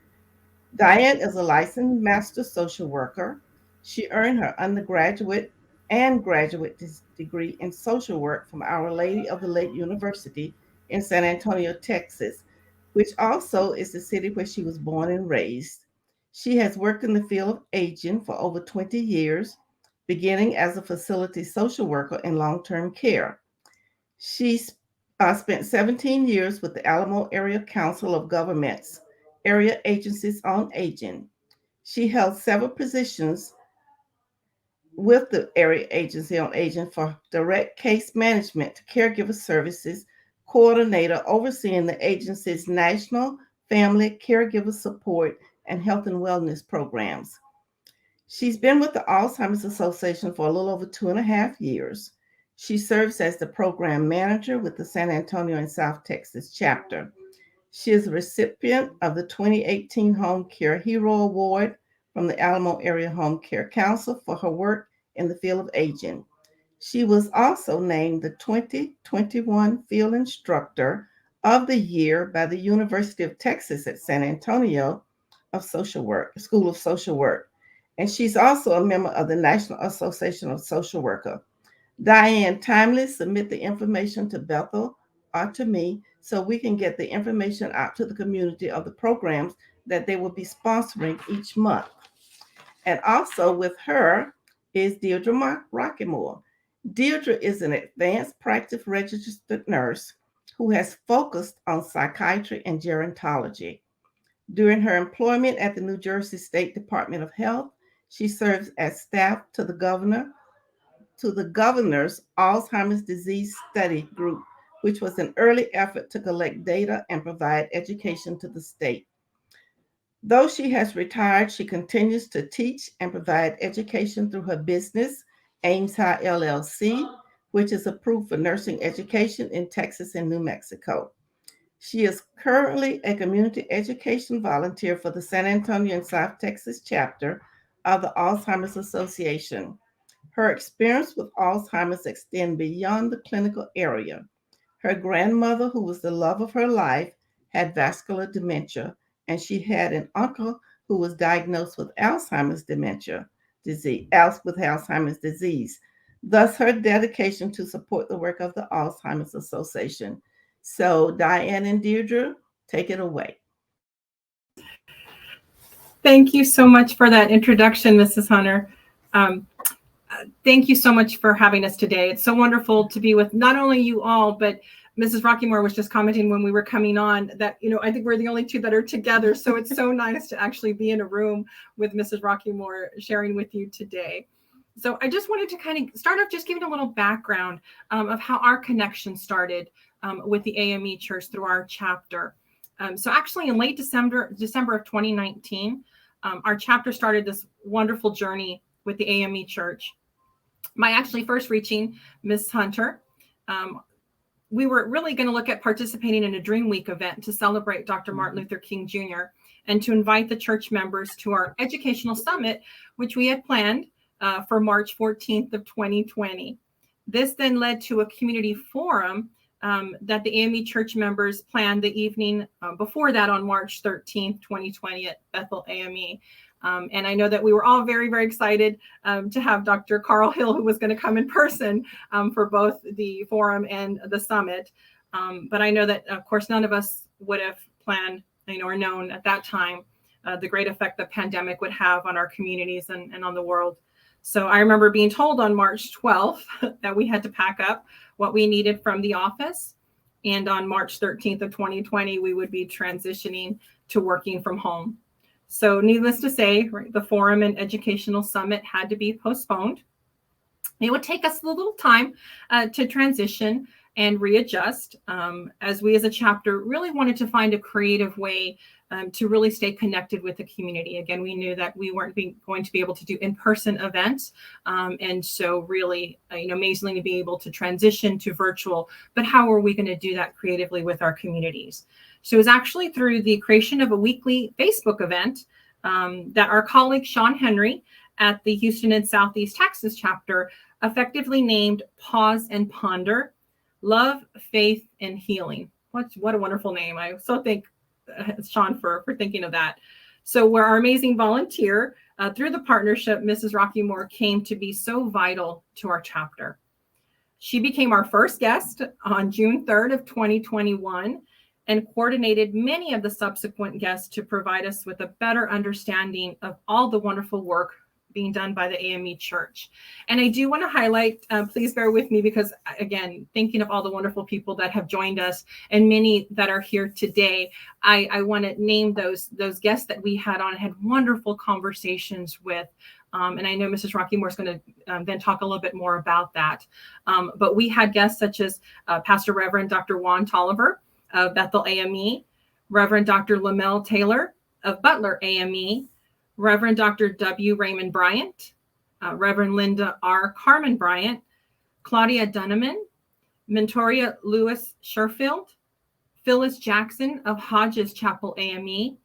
Diane is a licensed master social worker. She earned her undergraduate and graduate degree in social work from Our Lady of the Lake University in San Antonio, Texas, which also is the city where she was born and raised. She has worked in the field of aging for over 20 years, beginning as a facility social worker in long term care. She spent 17 years with the Alamo Area Council of Governments, Area Agencies on Aging. She held several positions with the Area Agency on Aging for direct case management to caregiver services coordinator overseeing the agency's national family caregiver support and health and wellness programs. She's been with the Alzheimer's Association for a little over 2.5 years. She serves as the program manager with the San Antonio and South Texas chapter. She is a recipient of the 2018 Home Care Hero Award from the Alamo Area Home Care Council for her work in the field of aging. She was also named the 2021 Field Instructor of the Year by the University of Texas at San Antonio of Social Work, School of Social Work. And she's also a member of the National Association of Social Workers. Diane, timely submit the information to Bethel or to me so we can get the information out to the community of the programs that they will be sponsoring each month. And also with her is Deirdre Rockymore. Deirdre is an advanced practice registered nurse who has focused on psychiatry and gerontology. During her employment at the New Jersey State Department of Health, she serves as staff to the governor's Alzheimer's Disease Study Group, which was an early effort to collect data and provide education to the state. Though she has retired, she continues to teach and provide education through her business, Ames High LLC, which is approved for nursing education in Texas and New Mexico. She is currently a community education volunteer for the San Antonio and South Texas chapter of the Alzheimer's Association. Her experience with Alzheimer's extends beyond the clinical area. Her grandmother, who was the love of her life, had vascular dementia, and she had an uncle who was diagnosed with Alzheimer's disease. Thus, her dedication to support the work of the Alzheimer's Association. So, Diane and Deirdre, take it away. Thank you so much for that introduction, Mrs. Hunter. Thank you so much for having us today. It's so wonderful to be with not only you all, but Mrs. Rockymore was just commenting when we were coming on that, I think we're the only two that are together. So it's so nice to actually be in a room with Mrs. Rockymore sharing with you today. So I just wanted to kind of start off just giving a little background of how our connection started with the AME Church through our chapter. So actually in late December of 2019, our chapter started this wonderful journey with the AME Church. My actually first reaching Ms. Hunter, we were really going to look at participating in a Dream Week event to celebrate Dr. Martin Luther King Jr. and to invite the church members to our educational summit, which we had planned for March 14th of 2020. This then led to a community forum that the AME church members planned the evening before that on March 13th, 2020 at Bethel AME. And I know that we were all very, very excited to have Dr. Carl Hill, who was going to come in person for both the forum and the summit. But I know that, of course, none of us would have planned, or known at that time the great effect the pandemic would have on our communities and on the world. So I remember being told on March 12th that we had to pack up what we needed from the office. And on March 13th of 2020, we would be transitioning to working from home. So needless to say, right, the forum and educational summit had to be postponed. It would take us a little time to transition and readjust as we as a chapter really wanted to find a creative way to really stay connected with the community. Again, we knew that we weren't going to be able to do in-person events. And so really, amazingly to be able to transition to virtual, but how are we going to do that creatively with our communities? So it was actually through the creation of a weekly Facebook event that our colleague Sean Henry at the Houston and Southeast Texas chapter effectively named Pause and Ponder, Love, Faith, and Healing. What a wonderful name. I so thank Sean for thinking of that. So where our amazing volunteer, Through the partnership, Mrs. Rocky Moore came to be so vital to our chapter. She became our first guest on June 3rd of 2021 and coordinated many of the subsequent guests to provide us with a better understanding of all the wonderful work being done by the AME Church. And I do want to highlight, please bear with me, because again, thinking of all the wonderful people that have joined us and many that are here today, I want to name those guests that we had on, had wonderful conversations with. And I know Mrs. Rocky Moore is going to then talk a little bit more about that. But we had guests such as Pastor Reverend Dr. Juan Tolliver of Bethel AME, Reverend Dr. Lamel Taylor of Butler AME, Reverend Dr. W. Raymond Bryant, Reverend Linda R. Carmen Bryant, Claudia Dunneman, Mentoria Lewis Sherfield, Phyllis Jackson of Hodges Chapel AME,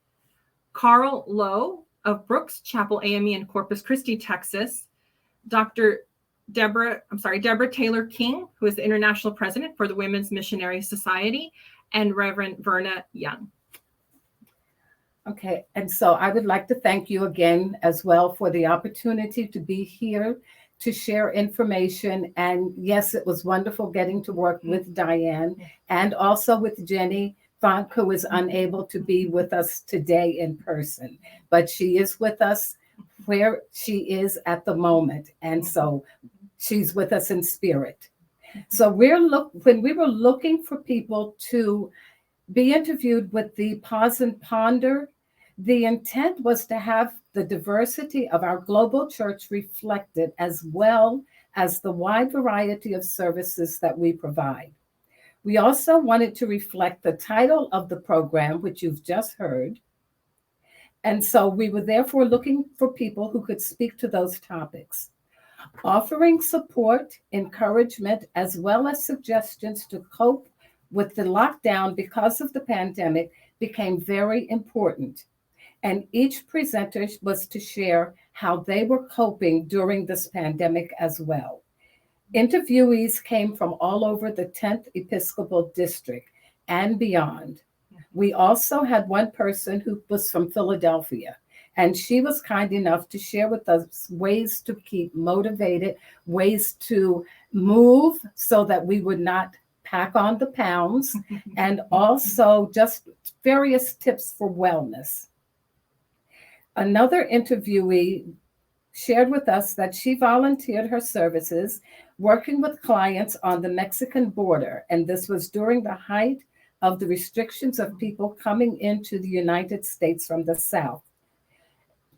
Carl Lowe of Brooks Chapel AME in Corpus Christi, Texas, Dr. Deborah Taylor King, who is the International President for the Women's Missionary Society, and Reverend Verna Young. Okay, and so I would like to thank you again as well for the opportunity to be here to share information. And yes, it was wonderful getting to work with Diane and also with Jenny Funk, who is unable to be with us today in person, but she is with us where she is at the moment. And so she's with us in spirit. So when we were looking for people to be interviewed with the Pause and Ponder, the intent was to have the diversity of our global church reflected, as well as the wide variety of services that we provide. We also wanted to reflect the title of the program, which you've just heard. And so we were therefore looking for people who could speak to those topics. Offering support, encouragement, as well as suggestions to cope with the lockdown because of the pandemic became very important. And each presenter was to share how they were coping during this pandemic as well. Interviewees came from all over the 10th Episcopal District and beyond. We also had one person who was from Philadelphia, and she was kind enough to share with us ways to keep motivated, ways to move so that we would not pack on the pounds, and also just various tips for wellness. Another interviewee shared with us that she volunteered her services working with clients on the Mexican border, and this was during the height of the restrictions of people coming into the United States from the South.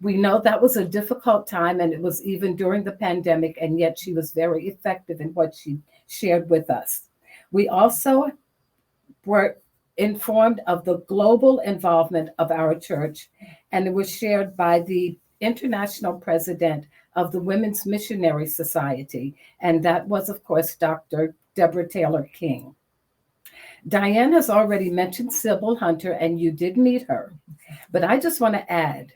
We know that was a difficult time, and it was even during the pandemic, and yet she was very effective in what she shared with us. We also were informed of the global involvement of our church, and it was shared by the International President of the Women's Missionary Society, and that was, of course, Dr. Deborah Taylor King. Diane has already mentioned Sybil Hunter, and you did meet her, but I just want to add,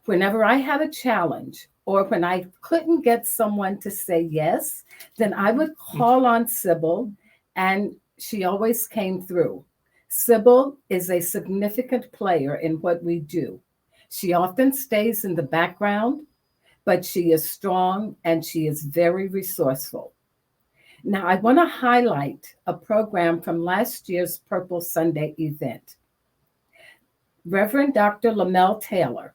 whenever I had a challenge or when I couldn't get someone to say yes, then I would call on Sybil, and she always came through. Sybil is a significant player in what we do. She often stays in the background, but she is strong and she is very resourceful. Now, I want to highlight a program from last year's Purple Sunday event. Reverend Dr. Lamel Taylor,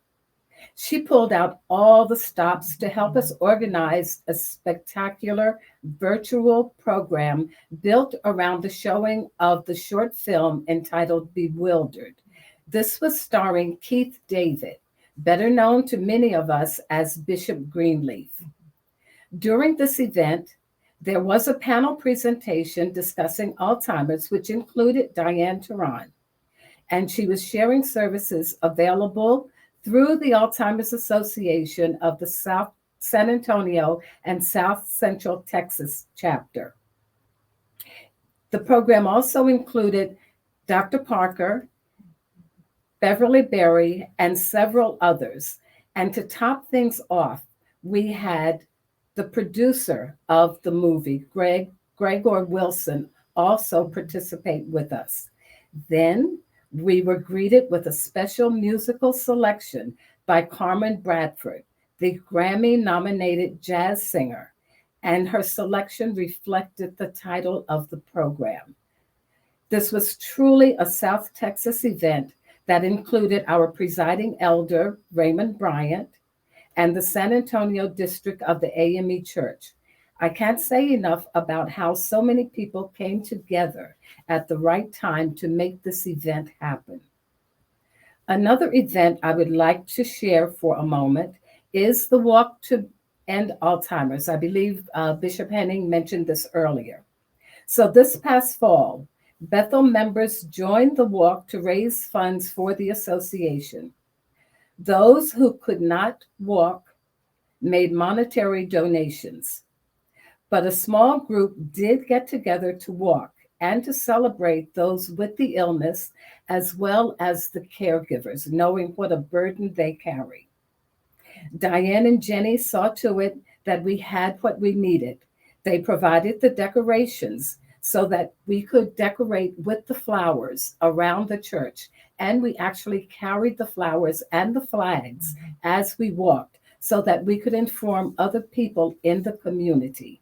she pulled out all the stops to help us organize a spectacular virtual program built around the showing of the short film entitled Bewildered. This was starring Keith David, better known to many of us as Bishop Greenleaf. During this event, there was a panel presentation discussing Alzheimer's, which included Diane Turan, and she was sharing services available through the Alzheimer's Association of the South San Antonio and South Central Texas chapter. The program also included Dr. Parker, Beverly Berry, and several others. And to top things off, we had the producer of the movie, Gregor Wilson, also participate with us. Then we were greeted with a special musical selection by Carmen Bradford, the Grammy-nominated jazz singer, and her selection reflected the title of the program. This was truly a South Texas event that included our presiding elder, Raymond Bryant, and the San Antonio district of the AME Church. I can't say enough about how so many people came together at the right time to make this event happen. Another event I would like to share for a moment is the Walk to End Alzheimer's. I believe Bishop Henning mentioned this earlier. So this past fall, Bethel members joined the walk to raise funds for the association. Those who could not walk made monetary donations, but a small group did get together to walk and to celebrate those with the illness as well as the caregivers, knowing what a burden they carry. Diane and Jenny saw to it that we had what we needed. They provided the decorations so that we could decorate with the flowers around the church. And we actually carried the flowers and the flags as we walked so that we could inform other people in the community.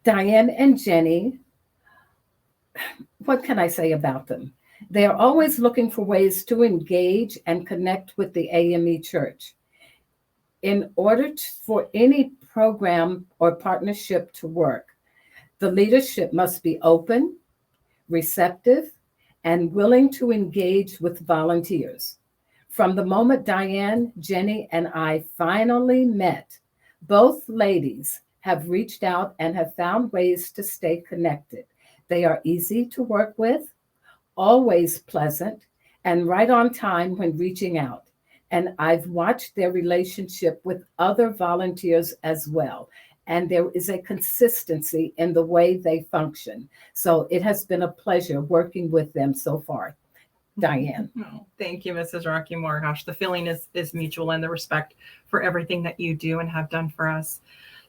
Diane and Jenny, what can I say about them? They are always looking for ways to engage and connect with the AME Church. In order for any program or partnership to work, the leadership must be open, receptive, and willing to engage with volunteers. From the moment Diane, Jenny, and I finally met, both ladies have reached out and have found ways to stay connected. They are easy to work with, always pleasant, and right on time when reaching out. And I've watched their relationship with other volunteers as well. And there is a consistency in the way they function. So it has been a pleasure working with them so far. Diane. Oh, thank you, Mrs. Rocky Moore. Gosh, the feeling is mutual, and the respect for everything that you do and have done for us.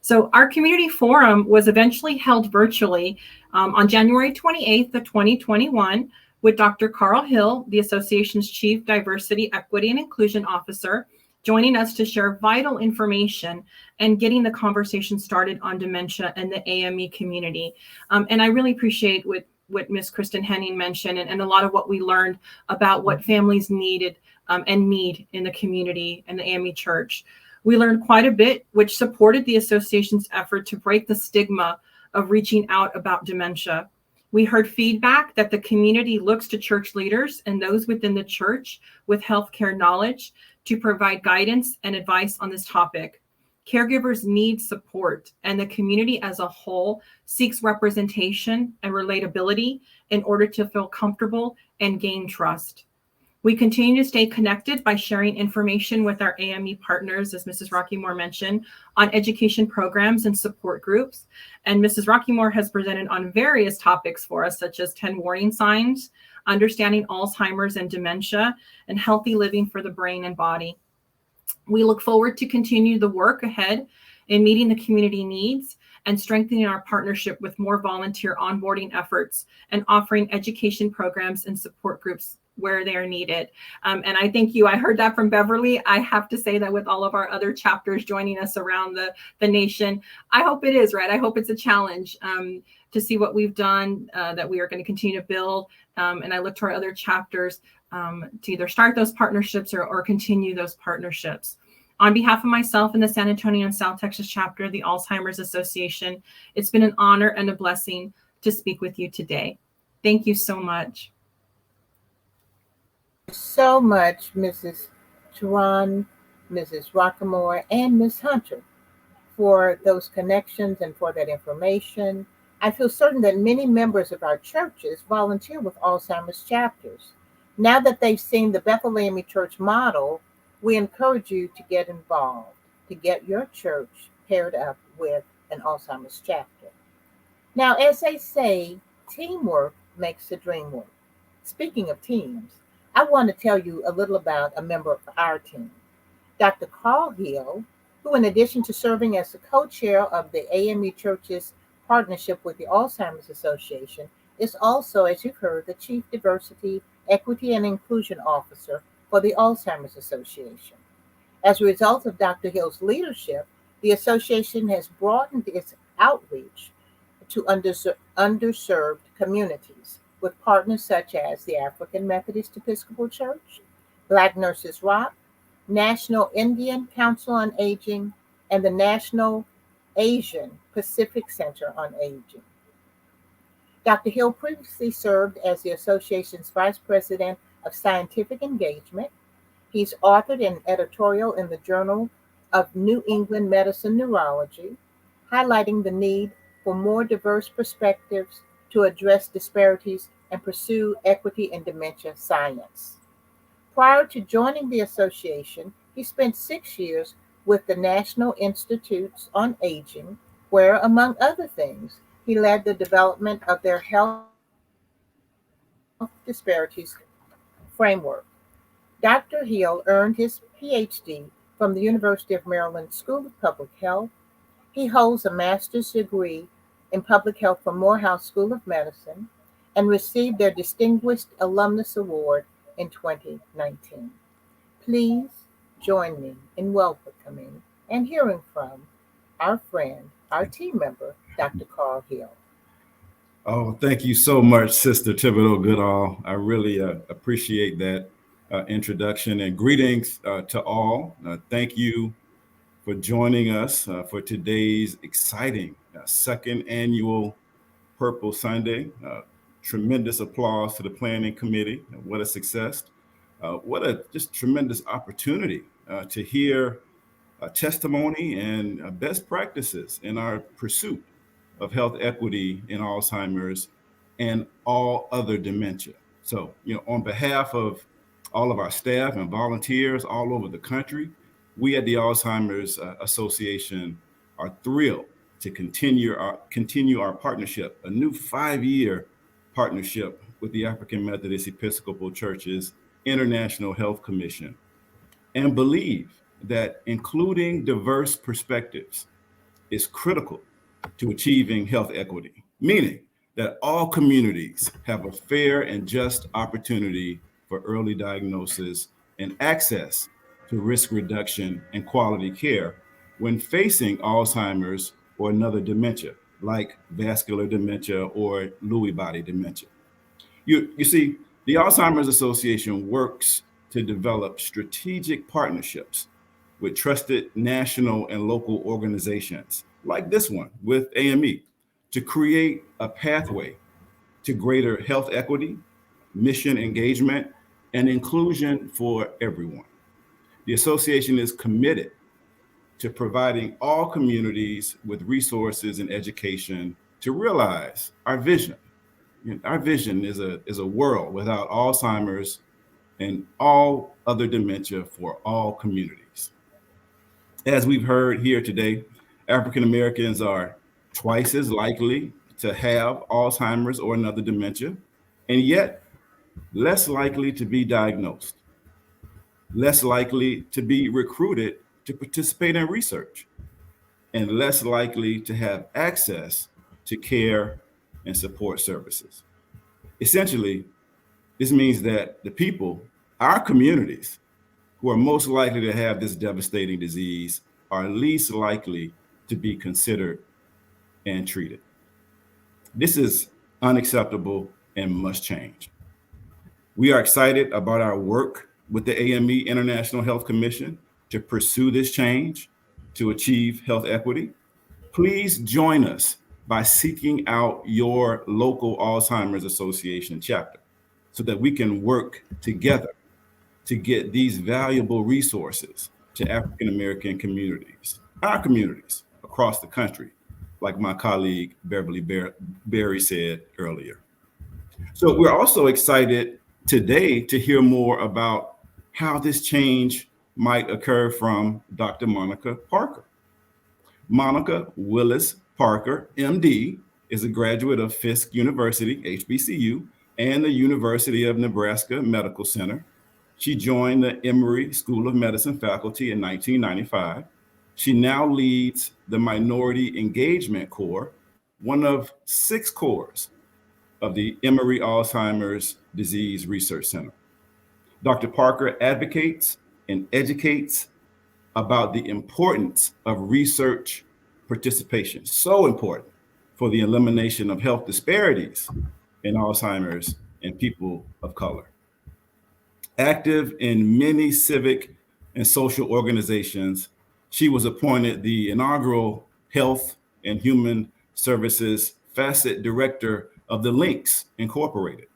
So our community forum was eventually held virtually on January 28th of 2021 with Dr. Carl Hill, the association's Chief Diversity, Equity, and Inclusion Officer, joining us to share vital information and getting the conversation started on dementia and the AME community. And I really appreciate what Ms. Kristen Henning mentioned and a lot of what we learned about what families needed and need in the community and the AME Church. We learned quite a bit, which supported the association's effort to break the stigma of reaching out about dementia. We heard feedback that the community looks to church leaders and those within the church with healthcare knowledge to provide guidance and advice on this topic. Caregivers need support, and the community as a whole seeks representation and relatability in order to feel comfortable and gain trust. We continue to stay connected by sharing information with our AME partners, as Mrs. Rocky Moore mentioned, on education programs and support groups. And Mrs. Rocky Moore has presented on various topics for us, such as 10 warning signs, understanding Alzheimer's and dementia, and healthy living for the brain and body. We look forward to continue the work ahead in meeting the community needs and strengthening our partnership with more volunteer onboarding efforts and offering education programs and support groups where they are needed. And I thank you. I heard that from Beverly. I have to say that with all of our other chapters joining us around the nation, I hope it is, right? I hope it's a challenge to see what we've done, that we are going to continue to build. And I look to our other chapters to either start those partnerships or continue those partnerships. On behalf of myself and the San Antonio and South Texas chapter of the Alzheimer's Association, it's been an honor and a blessing to speak with you today. Thank you so much. So much, Mrs. Turan, Mrs. Rockamore, and Ms. Hunter, for those connections and for that information. I feel certain that many members of our churches volunteer with Alzheimer's chapters. Now that they've seen the Bethel AME Church model, we encourage you to get involved, to get your church paired up with an Alzheimer's chapter. Now, as they say, teamwork makes the dream work. Speaking of teams, I want to tell you a little about a member of our team, Dr. Carl Hill, who, in addition to serving as the co-chair of the AME Church's partnership with the Alzheimer's Association, is also, as you've heard, the Chief Diversity, Equity, and Inclusion Officer for the Alzheimer's Association. As a result of Dr. Hill's leadership, the association has broadened its outreach to underserved communities with partners such as the African Methodist Episcopal Church, Black Nurses Rock, National Indian Council on Aging, and the National Asian Pacific Center on Aging. Dr. Hill previously served as the association's vice president of scientific engagement. He's authored an editorial in the Journal of New England Medicine Neurology, highlighting the need for more diverse perspectives to address disparities and pursue equity in dementia science. Prior to joining the association, he spent 6 years with the National Institutes on Aging, where, among other things, he led the development of their health disparities framework. Dr. Hill earned his PhD from the University of Maryland School of Public Health. He holds a master's degree in public health from Morehouse School of Medicine and received their Distinguished Alumnus Award in 2019. Please join me in welcoming and hearing from our friend, our team member, Dr. Carl Hill. Oh, thank you so much, Sister Thibodeau Goodall. I really appreciate that introduction and greetings to all. Thank you for joining us for today's exciting second annual Purple Sunday. Tremendous applause to the planning committee. What a success. What a just tremendous opportunity to hear testimony and best practices in our pursuit of health equity in Alzheimer's and all other dementia. So, on behalf of all of our staff and volunteers all over the country, we at the Alzheimer's Association are thrilled to continue our partnership, a new 5-year partnership with the African Methodist Episcopal Church's International Health Commission, and believe that including diverse perspectives is critical to achieving health equity, meaning that all communities have a fair and just opportunity for early diagnosis and access to risk reduction and quality care when facing Alzheimer's or another dementia, like vascular dementia or Lewy body dementia. You see, the Alzheimer's Association works to develop strategic partnerships with trusted national and local organizations like this one with AME to create a pathway to greater health equity, mission engagement, and inclusion for everyone. The association is committed to providing all communities with resources and education to realize our vision. Our vision is a world without Alzheimer's and all other dementia for all communities. As we've heard here today, African Americans are twice as likely to have Alzheimer's or another dementia, and yet less likely to be diagnosed, less likely to be recruited to participate in research, and less likely to have access to care and support services. Essentially, this means that the people, our communities, who are most likely to have this devastating disease are least likely to be considered and treated. This is unacceptable and must change. We are excited about our work with the AME International Health Commission to pursue this change to achieve health equity. Please join us by seeking out your local Alzheimer's Association chapter so that we can work together to get these valuable resources to African American communities, our communities across the country, like my colleague Beverly Berry said earlier. So we're also excited today to hear more about how this change might occur from Dr. Monica Parker. Monica Willis Parker, MD, is a graduate of Fisk University, HBCU, and the University of Nebraska Medical Center. She joined the Emory School of Medicine faculty in 1995. She now leads the Minority Engagement Corps, one of 6 cores of the Emory Alzheimer's Disease Research Center. Dr. Parker advocates and educates about the importance of research participation, so important for the elimination of health disparities in Alzheimer's and people of color. Active in many civic and social organizations, she was appointed the inaugural Health and Human Services Facet Director of the Links Incorporated.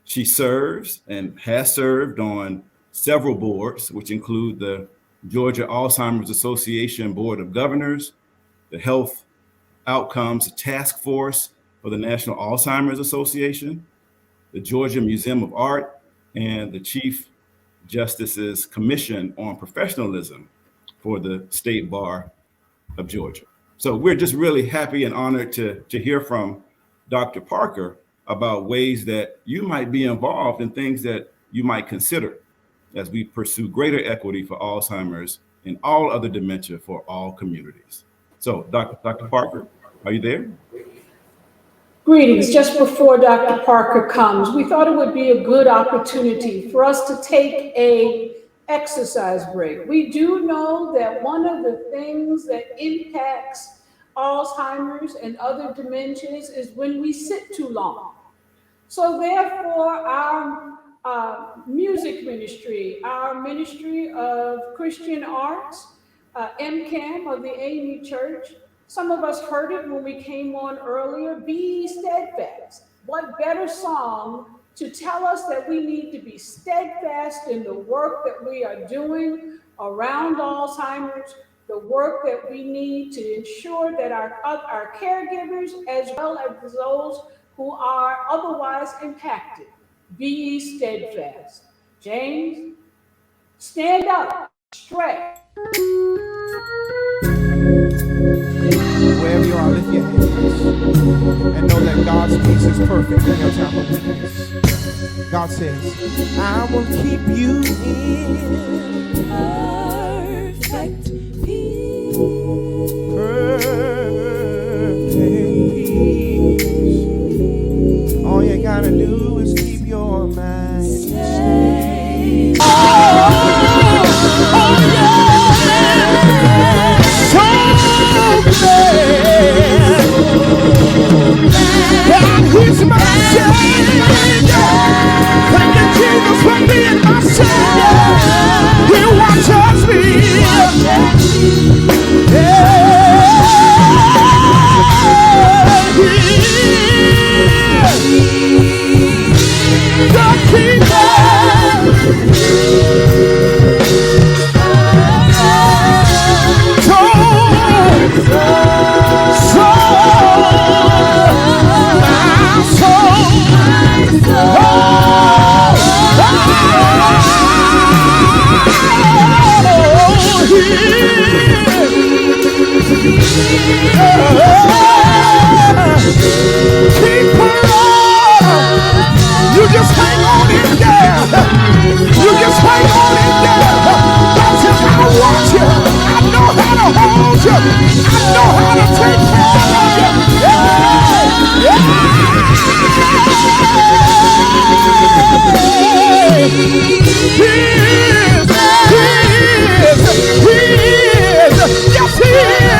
She serves and has served on several boards, which include the Georgia Alzheimer's Association Board of Governors, the Health Outcomes Task Force for the National Alzheimer's Association, the Georgia Museum of Art, and the Chief Justice's Commission on Professionalism for the State Bar of Georgia. So we're just really happy and honored to hear from Dr. Parker about ways that you might be involved in things that you might consider as we pursue greater equity for Alzheimer's and all other dementia for all communities. So Dr. Parker, are you there? Greetings. Just before Dr. Parker comes, we thought it would be a good opportunity for us to take a exercise break. We do know that one of the things that impacts Alzheimer's and other dementias is when we sit too long. So therefore, our music ministry, our Ministry of Christian Arts, MCAM of the AME Church, some of us heard it when we came on earlier, Be Ye Steadfast. What better song to tell us that we need to be steadfast in the work that we are doing around Alzheimer's, the work that we need to ensure that our caregivers, as well as those who are otherwise impacted, be ye steadfast. James, stand up, stretch. Wherever you are, lift your hands and know that God's peace is perfect in your time of weakness. God says, I will keep you in perfect peace. Perfect peace. All you gotta do is keep your mind stayed. He's my Savior. Thank you, Jesus, for being my Savior. He watches me. The kingdom. You just hang on in there. You just hang on in there. God says, I want you. I know how to hold you. I know how to take care of you. Yes, he is.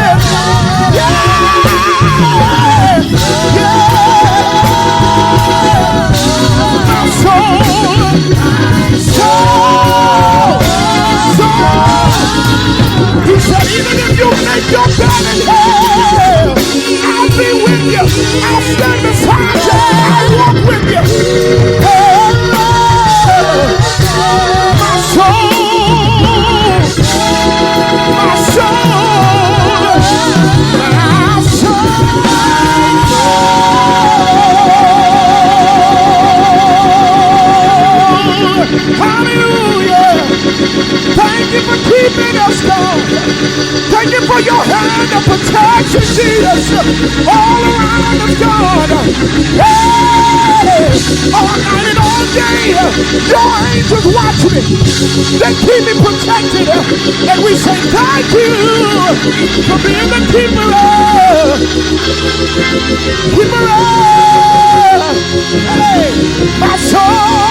My soul. He said, even if you make your bed in hell, I'll be with you. I'll stand beside you. I'll walk with you. My soul. My soul. My soul. Hallelujah. Thank you for keeping us, God. Thank you for your hand of protection, Jesus. All around us, God. Hey, all night and all day, your angels watch me. They keep me protected. And we say thank you for being the keeper of. Keeper of. Hey, my soul.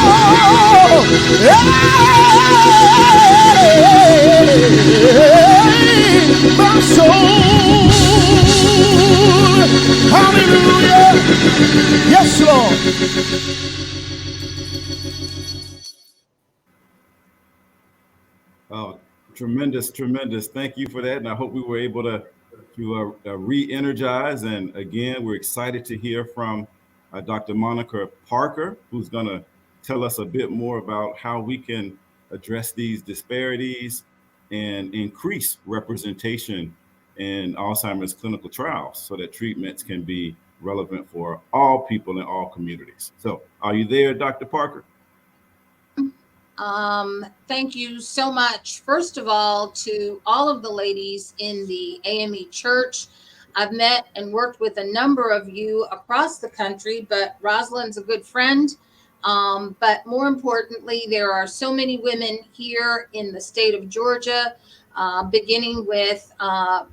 Oh, tremendous, tremendous. Thank you for that. And I hope we were able to re-energize. And again, we're excited to hear from Dr. Monica Parker, who's going to tell us a bit more about how we can address these disparities and increase representation in Alzheimer's clinical trials so that treatments can be relevant for all people in all communities. So are you there, Dr. Parker? Thank you so much, first of all, to all of the ladies in the AME Church. I've met and worked with a number of you across the country, but Rosalind's a good friend. But more importantly, there are so many women here in the state of Georgia, beginning with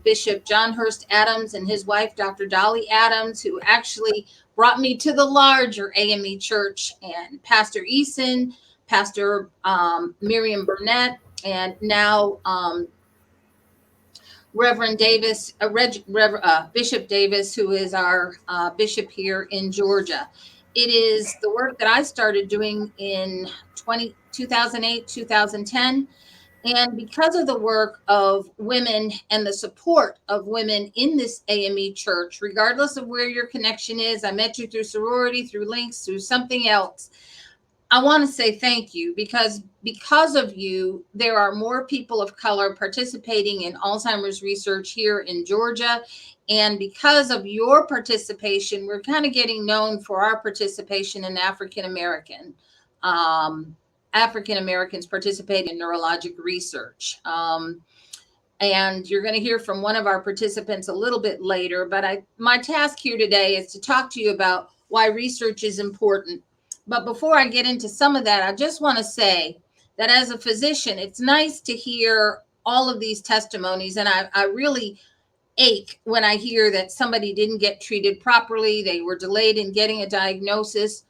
Bishop John Hurst Adams and his wife, Dr. Dolly Adams, who actually brought me to the larger AME Church, and Pastor Eason, Pastor Miriam Burnett, and now Reverend Davis, Bishop Davis, who is our bishop here in Georgia. It is the work that I started doing in 2008, 2010. And because of the work of women and the support of women in this AME church, regardless of where your connection is, I met you through sorority, through links, through something else, I want to say thank you, because of you, there are more people of color participating in Alzheimer's research here in Georgia. And because of your participation, we're kind of getting known for our participation in African Americans participating in neurologic research. And you're going to hear from one of our participants a little bit later. But my task here today is to talk to you about why research is important. But before I get into some of that, I just want to say that as a physician, it's nice to hear all of these testimonies. And I really ache when I hear that somebody didn't get treated properly, they were delayed in getting a diagnosis.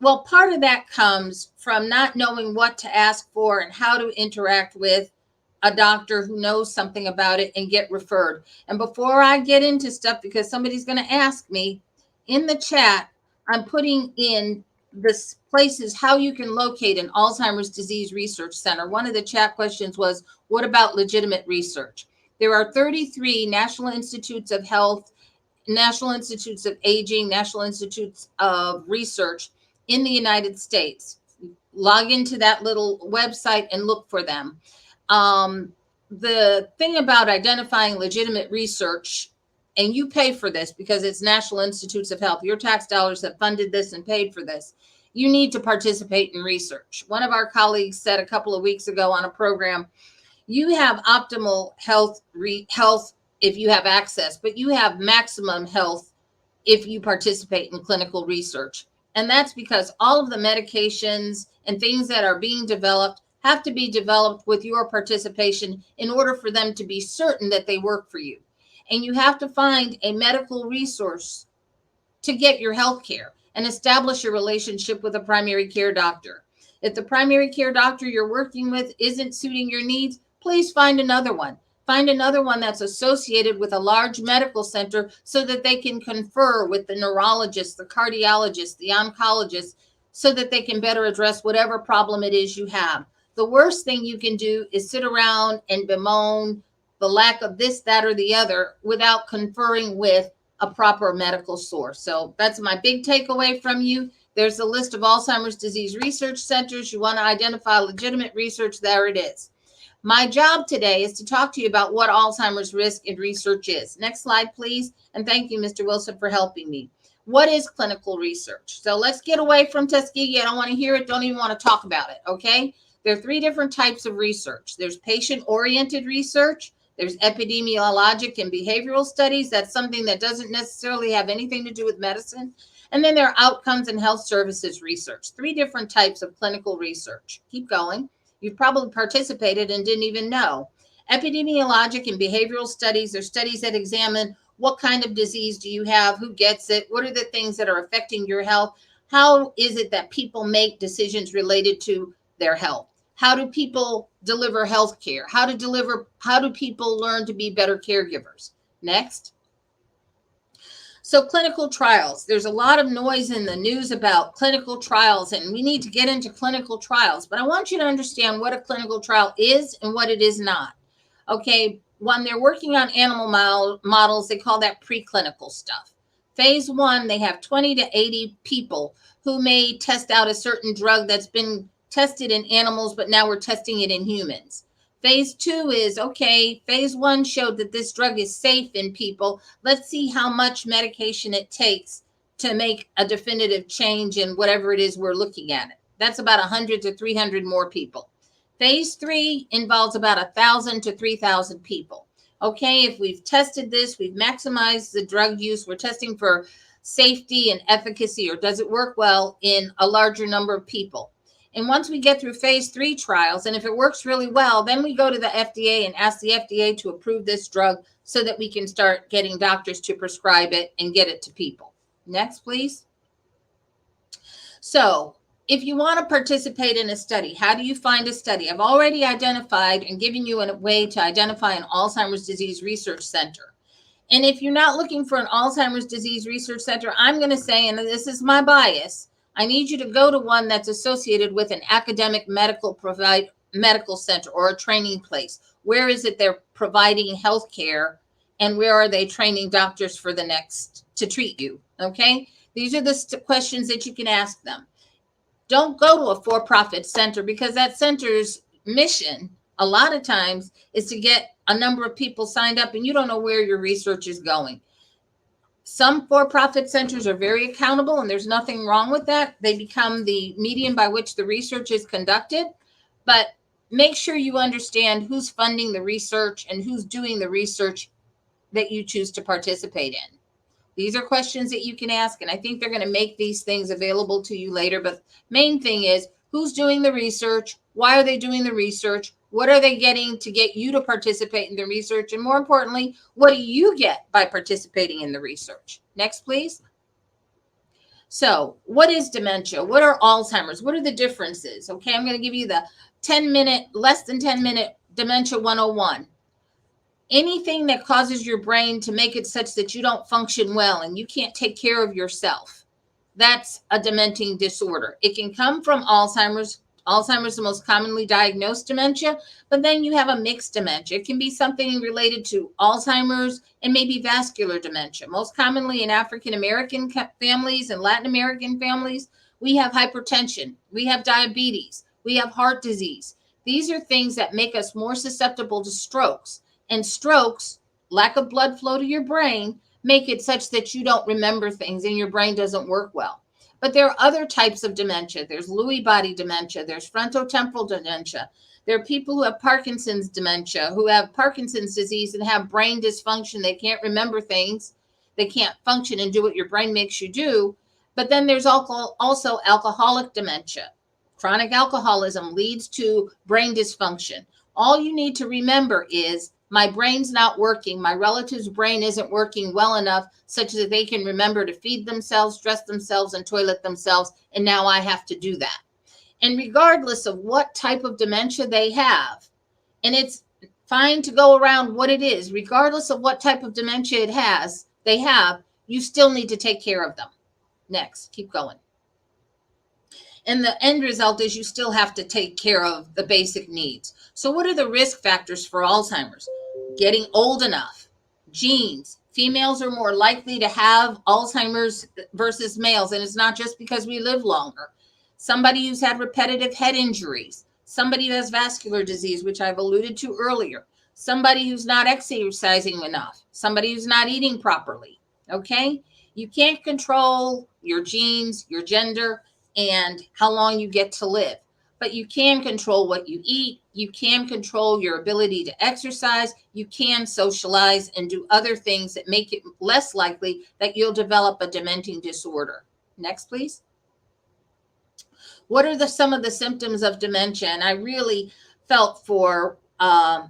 Well, part of that comes from not knowing what to ask for and how to interact with a doctor who knows something about it and get referred. And before I get into stuff, because somebody's going to ask me in the chat, I'm putting in this places how you can locate an Alzheimer's disease research center. One of the chat questions was, what about legitimate research? There are 33 National Institutes of Health, National Institutes of Aging, National Institutes of Research in the United States. Log into that little website and look for them. The thing about identifying legitimate research, and you pay for this because it's National Institutes of Health, your tax dollars have funded this and paid for this. You need to participate in research. One of our colleagues said a couple of weeks ago on a program, you have optimal health if you have access, but you have maximum health if you participate in clinical research. And that's because all of the medications and things that are being developed have to be developed with your participation in order for them to be certain that they work for you. And you have to find a medical resource to get your health care and establish a relationship with a primary care doctor. If the primary care doctor you're working with isn't suiting your needs, please find another one. Find another one that's associated with a large medical center so that they can confer with the neurologist, the cardiologist, the oncologist, so that they can better address whatever problem it is you have. The worst thing you can do is sit around and bemoan the lack of this, that, or the other without conferring with a proper medical source. So that's my big takeaway from you. There's a list of Alzheimer's disease research centers. You want to identify legitimate research, there it is. My job today is to talk to you about what Alzheimer's risk and research is. Next slide, please. And thank you, Mr. Wilson, for helping me. What is clinical research? So let's get away from Tuskegee. I don't want to hear it. Don't even want to talk about it, okay? There are three different types of research. There's patient-oriented research. There's epidemiologic and behavioral studies. That's something that doesn't necessarily have anything to do with medicine. And then there are outcomes and health services research. Three different types of clinical research. Keep going. You've probably participated and didn't even know. Epidemiologic and behavioral studies are studies that examine what kind of disease do you have, who gets it, what are the things that are affecting your health, how is it that people make decisions related to their health. How do people deliver health care? How do people learn to be better caregivers? Next. So clinical trials, there's a lot of noise in the news about clinical trials, and we need to get into clinical trials. But I want you to understand what a clinical trial is and what it is not. Okay, when they're working on animal models, they call that preclinical stuff. Phase 1, they have 20 to 80 people who may test out a certain drug that's been tested in animals, but now we're testing it in humans. Phase 2 is, okay, phase 1 showed that this drug is safe in people. Let's see how much medication it takes to make a definitive change in whatever it is we're looking at it. That's about 100 to 300 more people. Phase 3 involves about 1,000 to 3,000 people. Okay, if we've tested this, we've maximized the drug use, we're testing for safety and efficacy, or does it work well in a larger number of people? And once we get through phase 3 trials, and if it works really well, then we go to the FDA and ask the FDA to approve this drug so that we can start getting doctors to prescribe it and get it to people. Next, please. So if you want to participate in a study, how do you find a study? I've already identified and given you a way to identify an Alzheimer's disease research center. And if you're not looking for an Alzheimer's disease research center, I'm going to say, and this is my bias, I need you to go to one that's associated with an academic medical center or a training place. Where is it they're providing health care, and where are they training doctors for the next to treat you? Okay, these are the questions that you can ask them. Don't go to a for-profit center, because that center's mission a lot of times is to get a number of people signed up, and you don't know where your research is going. Some for-profit centers are very accountable, and there's nothing wrong with that. They become the medium by which the research is conducted, but make sure you understand who's funding the research and who's doing the research that you choose to participate in. These are questions that you can ask, and I think they're going to make these things available to you later. But main thing is, who's doing the research? Why are they doing the research? What are they getting to get you to participate in the research? And more importantly, what do you get by participating in the research? Next, please. So what is dementia? What are Alzheimer's? What are the differences? Okay, I'm going to give you the 10-minute, less than 10-minute Dementia 101. Anything that causes your brain to make it such that you don't function well and you can't take care of yourself, that's a dementing disorder. It can come from Alzheimer's. Alzheimer's is the most commonly diagnosed dementia, but then you have a mixed dementia. It can be something related to Alzheimer's and maybe vascular dementia. Most commonly in African American families and Latin American families, we have hypertension, we have diabetes, we have heart disease. These are things that make us more susceptible to strokes. And strokes, lack of blood flow to your brain, make it such that you don't remember things and your brain doesn't work well. But there are other types of dementia. There's Lewy body dementia. There's frontotemporal dementia. There are people who have Parkinson's dementia, who have Parkinson's disease and have brain dysfunction. They can't remember things. They can't function and do what your brain makes you do. But then there's also alcoholic dementia. Chronic alcoholism leads to brain dysfunction. All you need to remember is, my brain's not working. My relative's brain isn't working well enough such that they can remember to feed themselves, dress themselves, and toilet themselves. And now I have to do that. And regardless of what type of dementia they have, and it's fine to go around what it is, regardless of what type of dementia they have, you still need to take care of them. Next, keep going. And the end result is you still have to take care of the basic needs. So what are the risk factors for Alzheimer's? Getting old enough, genes. Females are more likely to have Alzheimer's versus males. And it's not just because we live longer. Somebody who's had repetitive head injuries, somebody who has vascular disease, which I've alluded to earlier, somebody who's not exercising enough, somebody who's not eating properly. Okay? You can't control your genes, your gender, and how long you get to live. But you can control what you eat. You can control your ability to exercise. You can socialize and do other things that make it less likely that you'll develop a dementing disorder. Next, please. What are some of the symptoms of dementia? And I really felt for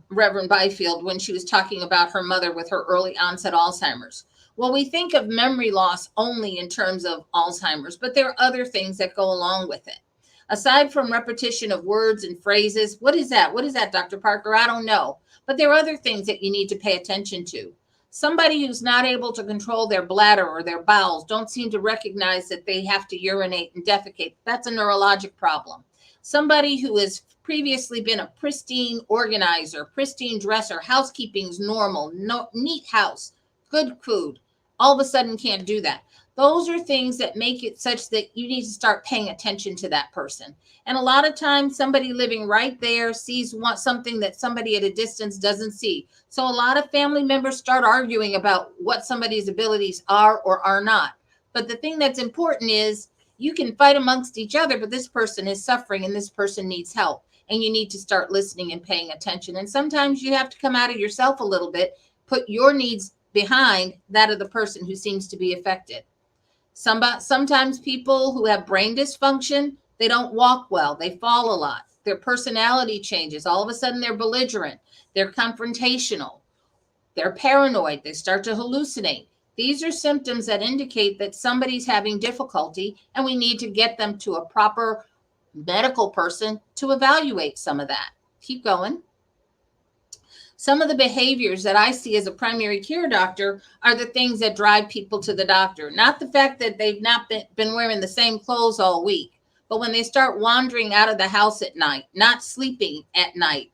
Reverend Byfield when she was talking about her mother with her early onset Alzheimer's. Well, we think of memory loss only in terms of Alzheimer's, but there are other things that go along with it. Aside from repetition of words and phrases, what is that? What is that, Dr. Parker? I don't know. But there are other things that you need to pay attention to. Somebody who's not able to control their bladder or their bowels, don't seem to recognize that they have to urinate and defecate. That's a neurologic problem. Somebody who has previously been a pristine organizer, pristine dresser, housekeeping's normal, no, neat house, good food, all of a sudden can't do that. Those are things that make it such that you need to start paying attention to that person. And a lot of times somebody living right there sees something that somebody at a distance doesn't see. So a lot of family members start arguing about what somebody's abilities are or are not. But the thing that's important is you can fight amongst each other, but this person is suffering and this person needs help. And you need to start listening and paying attention. And sometimes you have to come out of yourself a little bit, put your needs behind that of the person who seems to be affected. Sometimes people who have brain dysfunction, they don't walk well. They fall a lot. Their personality changes. All of a sudden, they're belligerent. They're confrontational. They're paranoid. They start to hallucinate. These are symptoms that indicate that somebody's having difficulty, and we need to get them to a proper medical person to evaluate some of that. Keep going. Some of the behaviors that I see as a primary care doctor are the things that drive people to the doctor. Not the fact that they've not been wearing the same clothes all week, but when they start wandering out of the house at night, not sleeping at night,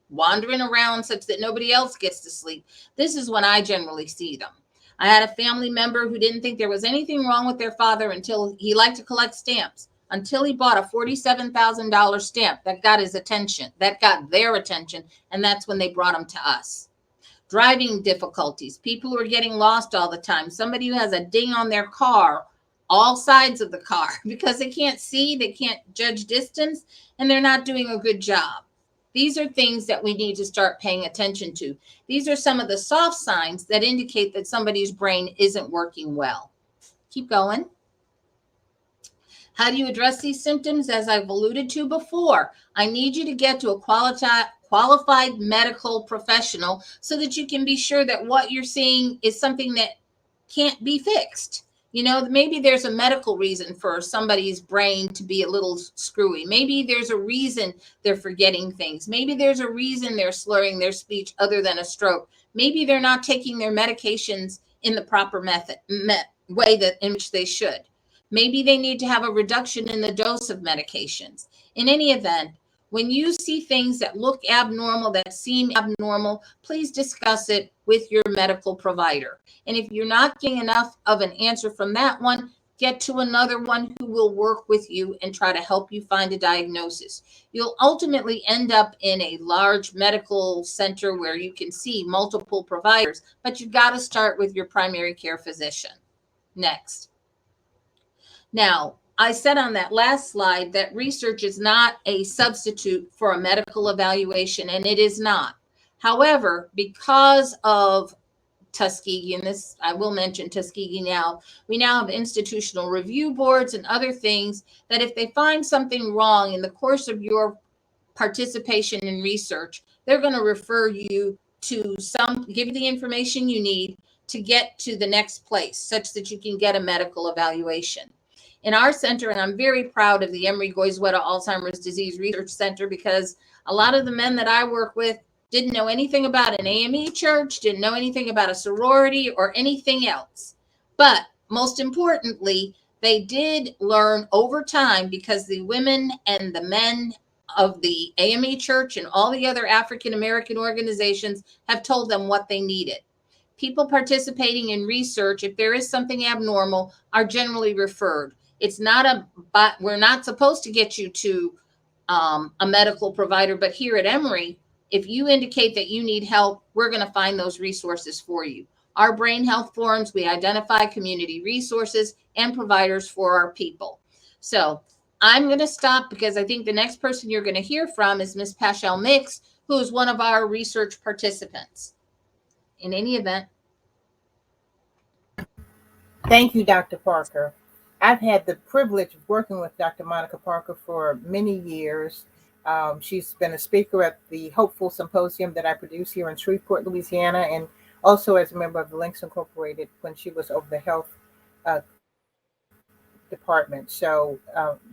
wandering around such that nobody else gets to sleep. This is when I generally see them. I had a family member who didn't think there was anything wrong with their father until he liked to collect stamps, until he bought a $47,000 stamp that got his attention, that got their attention, and that's when they brought him to us. Driving difficulties, people who are getting lost all the time, somebody who has a ding on their car, all sides of the car, because they can't see, they can't judge distance, and they're not doing a good job. These are things that we need to start paying attention to. These are some of the soft signs that indicate that somebody's brain isn't working well. Keep going. How do you address these symptoms? As I've alluded to before, I need you to get to a qualified medical professional so that you can be sure that what you're seeing is something that can't be fixed. You know, maybe there's a medical reason for somebody's brain to be a little screwy. Maybe there's a reason they're forgetting things. Maybe there's a reason they're slurring their speech other than a stroke. Maybe they're not taking their medications in the proper way that in which they should. Maybe they need to have a reduction in the dose of medications. In any event, when you see things that look abnormal, that seem abnormal, please discuss it with your medical provider. And if you're not getting enough of an answer from that one, get to another one who will work with you and try to help you find a diagnosis. You'll ultimately end up in a large medical center where you can see multiple providers, but you've got to start with your primary care physician. Next. Now, I said on that last slide that research is not a substitute for a medical evaluation, and it is not. However, because of Tuskegee, and this I will mention Tuskegee now, we now have institutional review boards and other things that if they find something wrong in the course of your participation in research, they're going to refer you to give you the information you need to get to the next place such that you can get a medical evaluation. In our center, and I'm very proud of the Emory Goizueta Alzheimer's Disease Research Center because a lot of the men that I work with didn't know anything about an AME church, didn't know anything about a sorority or anything else. But most importantly, they did learn over time because the women and the men of the AME church and all the other African American organizations have told them what they needed. People participating in research, if there is something abnormal, are generally referred. We're not supposed to get you to a medical provider, but here at Emory, if you indicate that you need help, we're going to find those resources for you. Our brain health forums, we identify community resources and providers for our people. So I'm going to stop because I think the next person you're going to hear from is Ms. Pashel Mix, who is one of our research participants. In any event. Thank you, Dr. Parker. I've had the privilege of working with Dr. Monica Parker for many years. She's been a speaker at the Hopeful Symposium that I produce here in Shreveport, Louisiana, and also as a member of the Links Incorporated when she was over the health department. So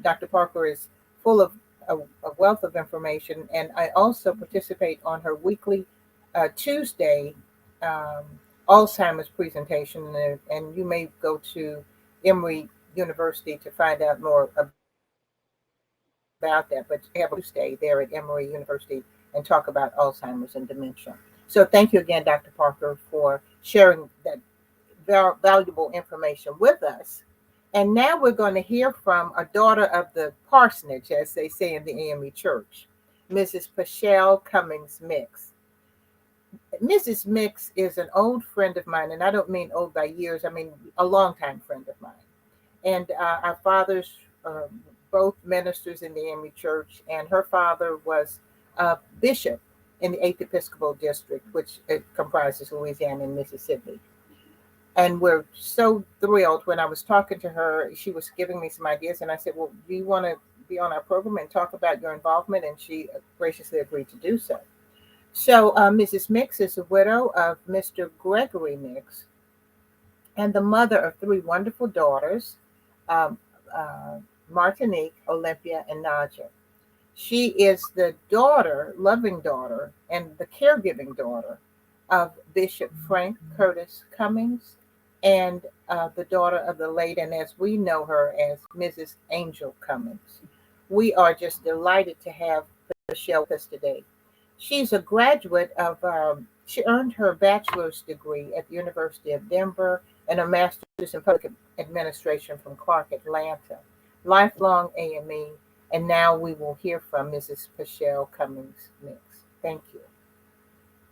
Dr. Parker is full of a wealth of information, and I also participate on her weekly Tuesday Alzheimer's presentation, and you may go to Emory University to find out more about that. But you have a stay there at Emory University and talk about Alzheimer's and dementia. So thank you again, Dr. Parker, for sharing that valuable information with us. And now we're going to hear from a daughter of the parsonage, as they say in the AME Church, Mrs. Pashelle Cummings Mix. Mrs. Mix is an old friend of mine, and I don't mean old by years, I mean a longtime friend of mine. And our fathers, both ministers in the AME Church, and her father was a bishop in the 8th Episcopal District, which comprises Louisiana and Mississippi. And we're so thrilled. When I was talking to her, she was giving me some ideas, and I said, well, do you want to be on our program and talk about your involvement? And she graciously agreed to do so. So Mrs. Mix is a widow of Mr. Gregory Mix and the mother of 3 wonderful daughters, um, Martinique, Olympia, and Naja. She is the daughter, loving daughter, and the caregiving daughter of Bishop Frank Curtis Cummings, and the daughter of the late, and as we know her as Mrs. Angel Cummings. We are just delighted to have Michelle with us today. She's a graduate of, she earned her bachelor's degree at the University of Denver and a master's in public administration from Clark Atlanta. Lifelong AME, and now we will hear from Mrs. Pashelle Cummings Mix. Thank you.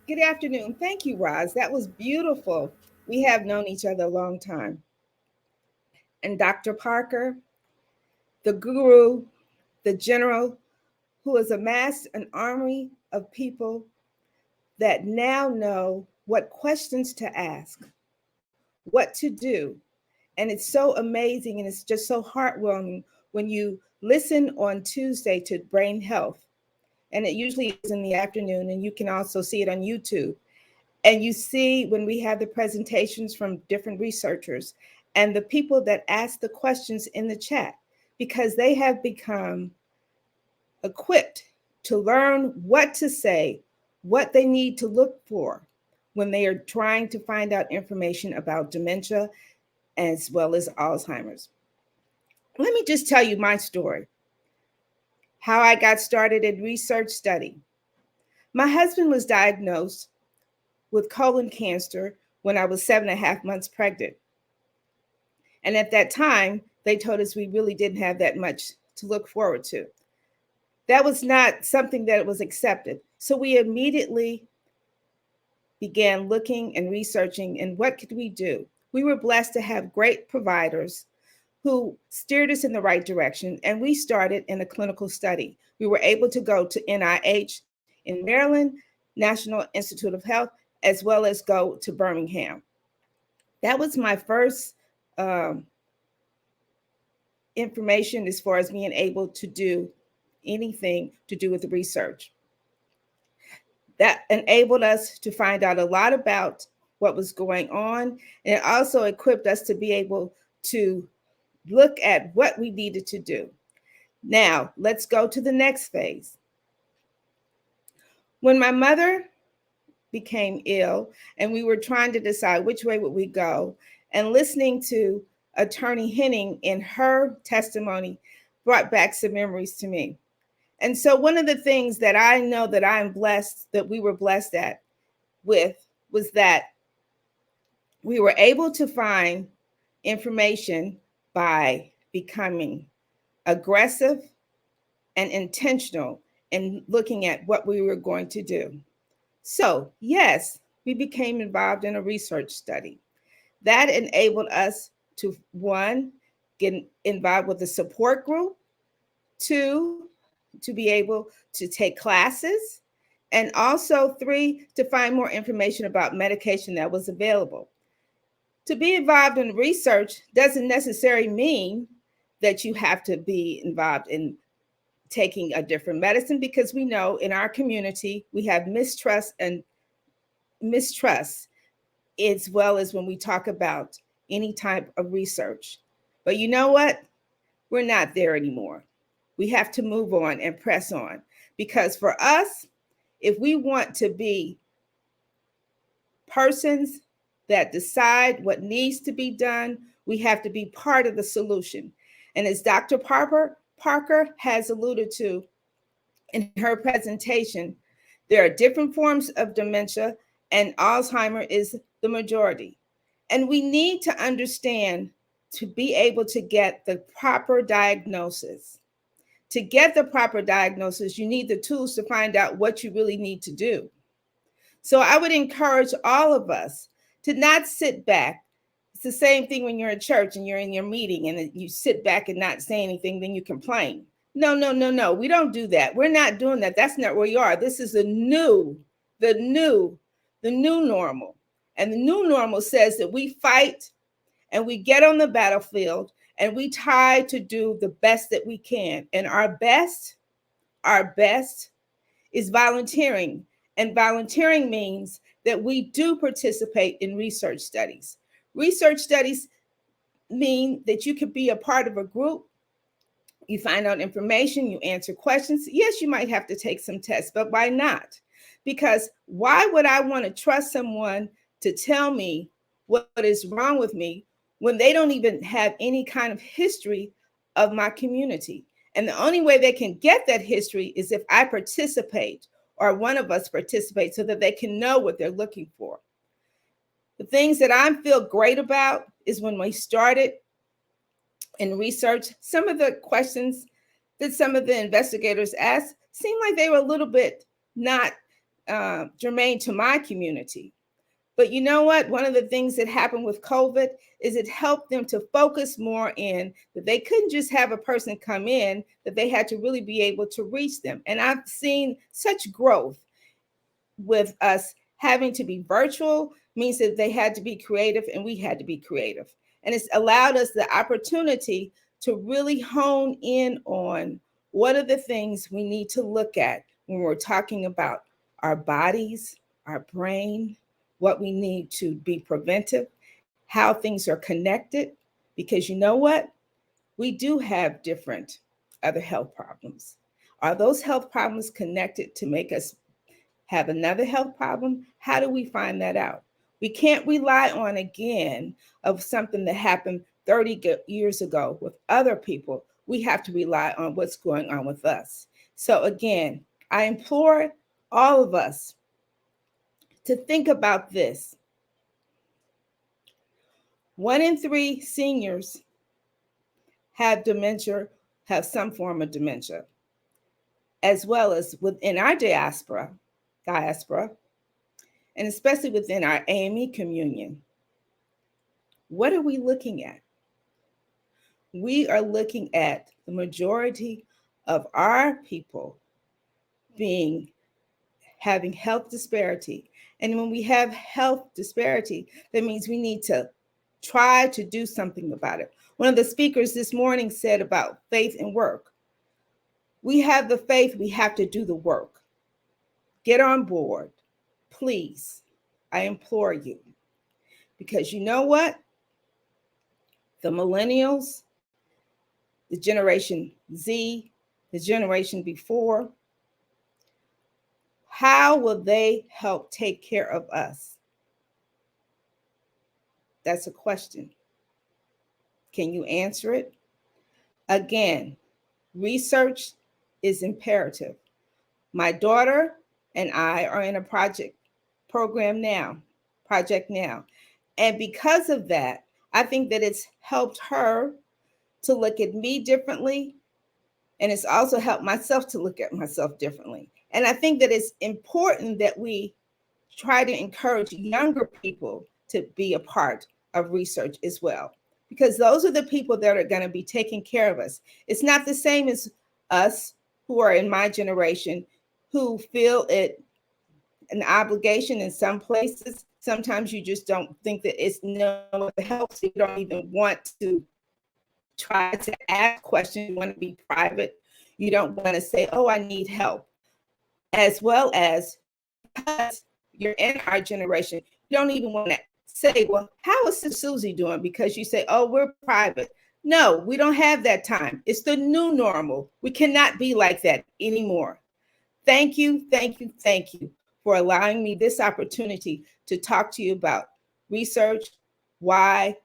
Good afternoon. Thank you, Roz. That was beautiful. We have known each other a long time. And Dr. Parker, the guru, the general, who has amassed an army of people that now know what questions to ask, what to do. And it's so amazing and it's just so heartwarming when you listen on Tuesday to Brain Health. And it usually is in the afternoon, and you can also see it on YouTube. And you see when we have the presentations from different researchers and the people that ask the questions in the chat, because they have become equipped to learn what to say, what they need to look for when they are trying to find out information about dementia as well as Alzheimer's. Let me just tell you my story, how I got started in research study. My husband was diagnosed with colon cancer when I was 7.5 months pregnant. And at that time, they told us we really didn't have that much to look forward to. That was not something that was accepted. So we immediately began looking and researching, and what could we do? We were blessed to have great providers who steered us in the right direction, and we started in a clinical study. We were able to go to NIH in Maryland, National Institute of Health, as well as go to Birmingham. That was my first information as far as being able to do anything to do with the research. That enabled us to find out a lot about what was going on, and it also equipped us to be able to look at what we needed to do. Now, let's go to the next phase. When my mother became ill and we were trying to decide which way would we go, and listening to Attorney Henning in her testimony brought back some memories to me. And so one of the things that I know that I'm blessed, that we were blessed with, was that we were able to find information by becoming aggressive and intentional in looking at what we were going to do. So, yes, we became involved in a research study. That enabled us to, 1, get involved with a support group, 2, to be able to take classes, and also 3, to find more information about medication that was available. To be involved in research doesn't necessarily mean that you have to be involved in taking a different medicine, because we know in our community we have mistrust, as well as when we talk about any type of research. But you know what? We're not there anymore. We have to move on and press on, because for us, if we want to be persons that decide what needs to be done. We have to be part of the solution. And as Dr. Parker has alluded to in her presentation, there are different forms of dementia, and Alzheimer is the majority. And we need to understand to be able to get the proper diagnosis. To get the proper diagnosis, you need the tools to find out what you really need to do. So I would encourage all of us to not sit back. It's the same thing when you're in church and you're in your meeting and you sit back and not say anything, then you complain. No, no, no, no. We don't do that. We're not doing that. That's not where you are. This is the new normal. And the new normal says that we fight and we get on the battlefield and we try to do the best that we can. And our best is volunteering. And volunteering means that we do participate in research studies. Research studies mean that you could be a part of a group. You find out information, you answer questions. Yes, you might have to take some tests, but why not? Because why would I want to trust someone to tell me what is wrong with me when they don't even have any kind of history of my community? And the only way they can get that history is if I participate or one of us participate so that they can know what they're looking for. The things that I feel great about is when we started in research, some of the questions that some of the investigators asked seemed like they were a little bit not germane to my community. But you know what? One of the things that happened with COVID is it helped them to focus more in that they couldn't just have a person come in, that they had to really be able to reach them. And I've seen such growth with us having to be virtual means that they had to be creative and we had to be creative. And it's allowed us the opportunity to really hone in on what are the things we need to look at when we're talking about our bodies, our brain, what we need to be preventive, how things are connected. Because you know what? We do have different other health problems. Are those health problems connected to make us have another health problem? How do we find that out? We can't rely on, again, of something that happened 30 years ago with other people. We have to rely on what's going on with us. So again, I implore all of us to think about this. 1 in 3 seniors have dementia, have some form of dementia, as well as within our diaspora, and especially within our AME communion. What are we looking at? We are looking at the majority of our people having health disparity. And when we have health disparity, that means we need to try to do something about it. One of the speakers this morning said about faith and work. We have the faith, we have to do the work. Get on board, please. I implore you. Because you know what? The millennials, the Generation Z, the generation before, how will they help take care of us? That's a question. Can you answer it? Again, research is imperative. My daughter and I are in a project now. And because of that, I think that it's helped her to look at me differently. And it's also helped myself to look at myself differently. And I think that it's important that we try to encourage younger people to be a part of research as well, because those are the people that are going to be taking care of us. It's not the same as us who are in my generation who feel it an obligation in some places. Sometimes you just don't think that it's no help. So you don't even want to try to ask questions. You want to be private. You don't want to say, oh, I need help. As well as because you're in our generation, you don't even want to say, well, how is Sister Susie doing? Because you say, oh, we're private. No, we don't have that time. It's the new normal. We cannot be like that anymore. Thank you for allowing me this opportunity to talk to you about research, why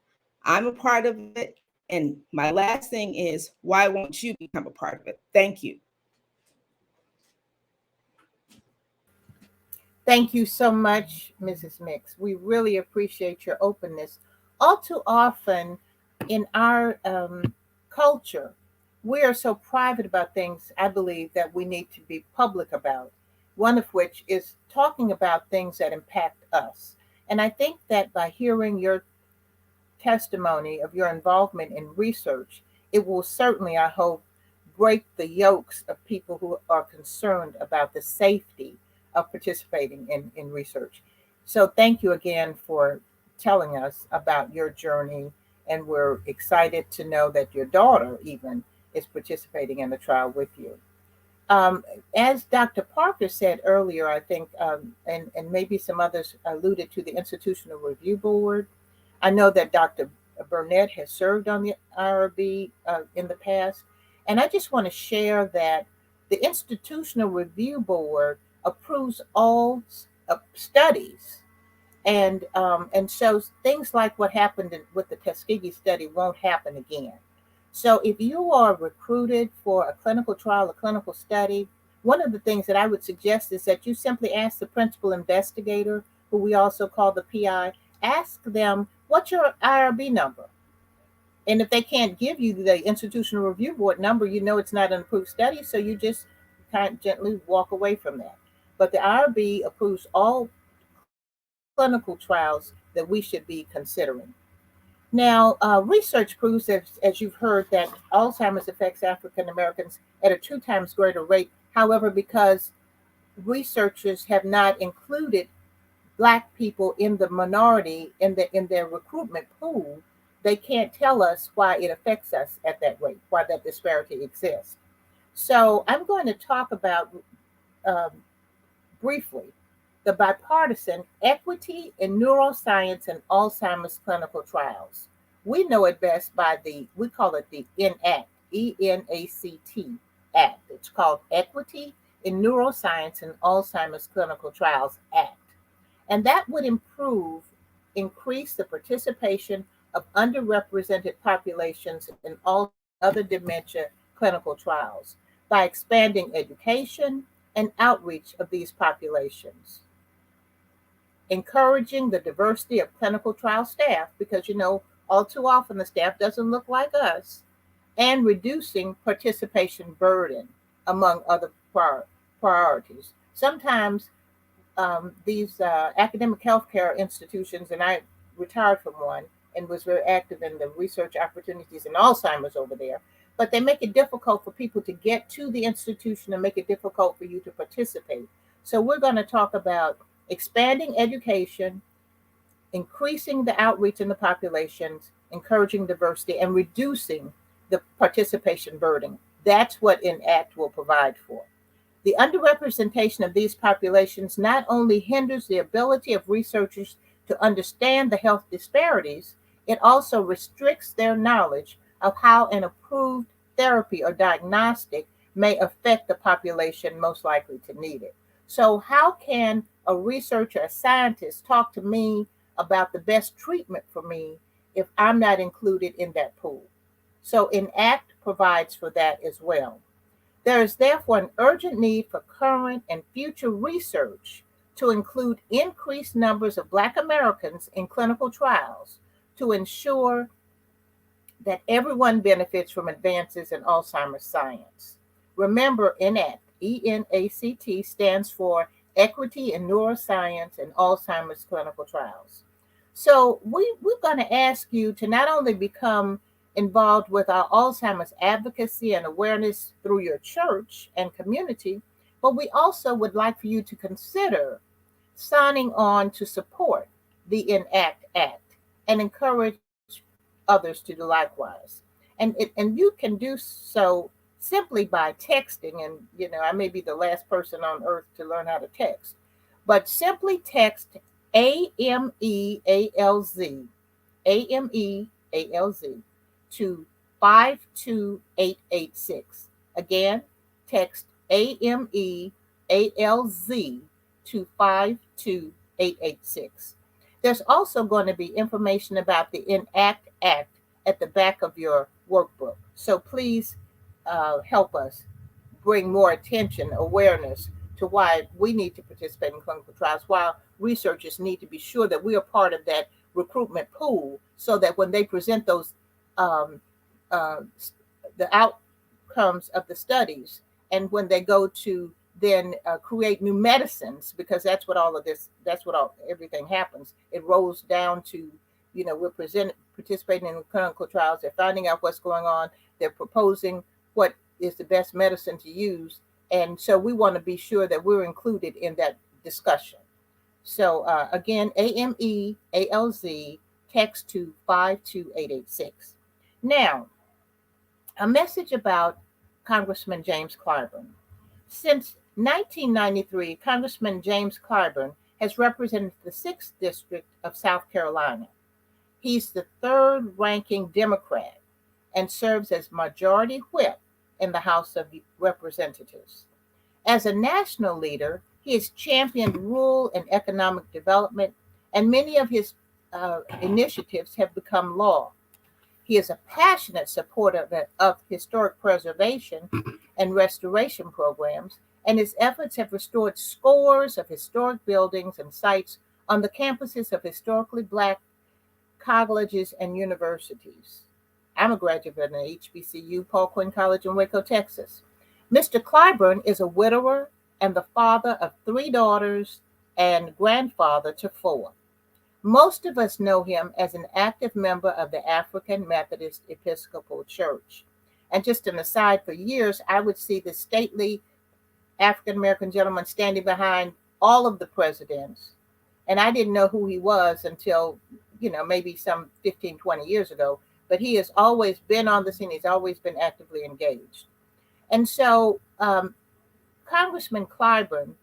I'm a part of it. And my last thing is, why won't you become a part of it? Thank you. Thank you so much, Mrs. Mix. We really appreciate your openness. All too often in our culture, we are so private about things, I believe, that we need to be public about. One of which is talking about things that impact us. And I think that by hearing your testimony of your involvement in research, it will certainly, I hope, break the yokes of people who are concerned about the safety of participating in research. So, thank you again for telling us about your journey. And we're excited to know that your daughter, even, is participating in the trial with you. Um, as Dr. Parker said earlier, I think, and maybe some others alluded to the Institutional Review Board. I know that Dr. Burnett has served on the IRB in the past, and I just want to share that the Institutional Review Board approves all studies, and so things like what happened with the Tuskegee study won't happen again. So if you are recruited for a clinical trial, a clinical study, one of the things that I would suggest is that you simply ask the principal investigator, who we also call the PI, ask them, what's your IRB number? And if they can't give you the Institutional Review Board number, you know it's not an approved study, so you just kind of gently walk away from that. But the IRB approves all clinical trials that we should be considering. Now, research proves, as you've heard, that Alzheimer's affects African Americans at a 2 times greater rate. However, because researchers have not included Black people in the minority in their recruitment pool, they can't tell us why it affects us at that rate, why that disparity exists. So I'm going to talk about um, briefly the bipartisan equity in neuroscience and Alzheimer's clinical trials. We know it best by we call it the ENACT, ENACT Act. It's called Equity in Neuroscience and Alzheimer's Clinical Trials Act. And that would increase the participation of underrepresented populations in all other dementia clinical trials by expanding education and outreach of these populations, encouraging the diversity of clinical trial staff, because all too often the staff doesn't look like us, and reducing participation burden, among other priorities. Sometimes these academic healthcare institutions, and I retired from one and was very active in the research opportunities in Alzheimer's over there, but they make it difficult for people to get to the institution and make it difficult for you to participate. So we're going to talk about expanding education, increasing the outreach in the populations, encouraging diversity, and reducing the participation burden. That's what ENACT will provide for. The underrepresentation of these populations not only hinders the ability of researchers to understand the health disparities, it also restricts their knowledge of how an approved therapy or diagnostic may affect the population most likely to need it. So, how can a researcher, a scientist, talk to me about the best treatment for me if I'm not included in that pool? So, ENACT provides for that as well. There is therefore an urgent need for current and future research to include increased numbers of Black Americans in clinical trials to ensure that everyone benefits from advances in Alzheimer's science. Remember, ENACT, ENACT, stands for Equity in Neuroscience and Alzheimer's Clinical Trials. So we're going to ask you to not only become involved with our Alzheimer's advocacy and awareness through your church and community, but we also would like for you to consider signing on to support the ENACT Act and encourage others to do likewise. And you can do so simply by texting. And I may be the last person on earth to learn how to text, but simply text AMEALZ, AMEALZ to 52886. Again, text AMEALZ to 52886. There's also going to be information about the Enact Act at the back of your workbook. So please help us bring more attention, awareness to why we need to participate in clinical trials, while researchers need to be sure that we are part of that recruitment pool so that when they present those um, uh, the outcomes of the studies, and when they go to then create new medicines, because that's what all of this, that's what everything happens. It rolls down to, we're participating in clinical trials. They're finding out what's going on. They're proposing what is the best medicine to use. And so we want to be sure that we're included in that discussion. So again, AMEALZ, text to 52886. Now, a message about Congressman James Clyburn. Since 1993, Congressman James Clyburn has represented the 6th District of South Carolina. He's the 3rd ranking Democrat and serves as Majority Whip in the House of Representatives. As a national leader, he has championed rural and economic development, and many of his initiatives have become law. He is a passionate supporter of historic preservation and restoration programs, and his efforts have restored scores of historic buildings and sites on the campuses of historically Black colleges and universities. I'm a graduate of the HBCU, Paul Quinn College in Waco, Texas. Mr. Clyburn is a widower and the father of 3 daughters and grandfather to 4. Most of us know him as an active member of the African Methodist Episcopal Church. And just an aside, for years, I would see the stately African American gentleman standing behind all of the presidents. And I didn't know who he was until, maybe some 15, 20 years ago. But he has always been on the scene. He's always been actively engaged. And so Congressman Clyburn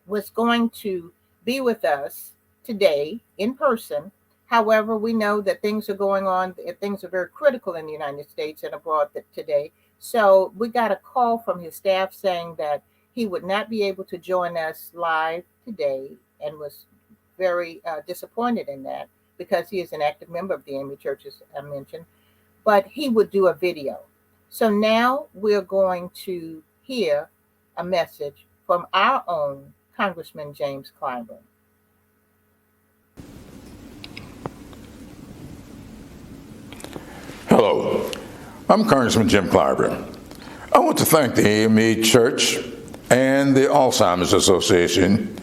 was going to be with us today in person. However, we know that things are going on. Things are very critical in the United States and abroad today. So we got a call from his staff saying that he would not be able to join us live today, and was very disappointed in that, because he is an active member of the AME Church, as I mentioned, but he would do a video. So now we're going to hear a message from our own Congressman James Clyburn. Hello, I'm Congressman Jim Clyburn. I want to thank the AME Church and the Alzheimer's Association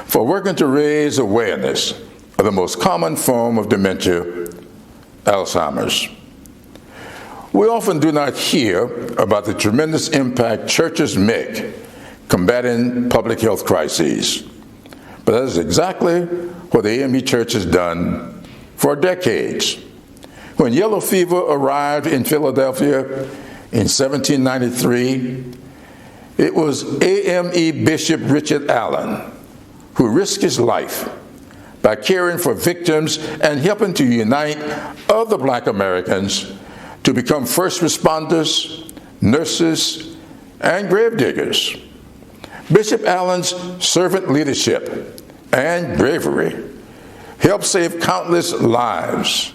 for working to raise awareness of the most common form of dementia, Alzheimer's. We often do not hear about the tremendous impact churches make combating public health crises, but that is exactly what the AME Church has done for decades. When yellow fever arrived in Philadelphia in 1793, it was AME Bishop Richard Allen who risked his life by caring for victims and helping to unite other Black Americans to become first responders, nurses, and gravediggers. Bishop Allen's servant leadership and bravery helped save countless lives.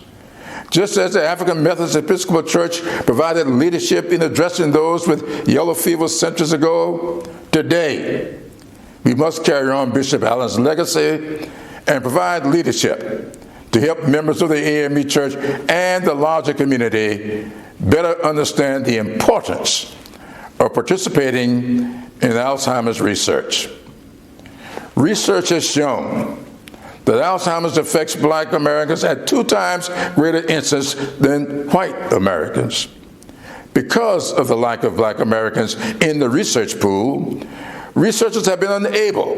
Just as the African Methodist Episcopal Church provided leadership in addressing those with yellow fever centuries ago, today we must carry on Bishop Allen's legacy and provide leadership to help members of the AME Church and the larger community better understand the importance of participating in Alzheimer's research. Research has shown that Alzheimer's affects Black Americans at 2 times greater incidence than white Americans. Because of the lack of Black Americans in the research pool, researchers have been unable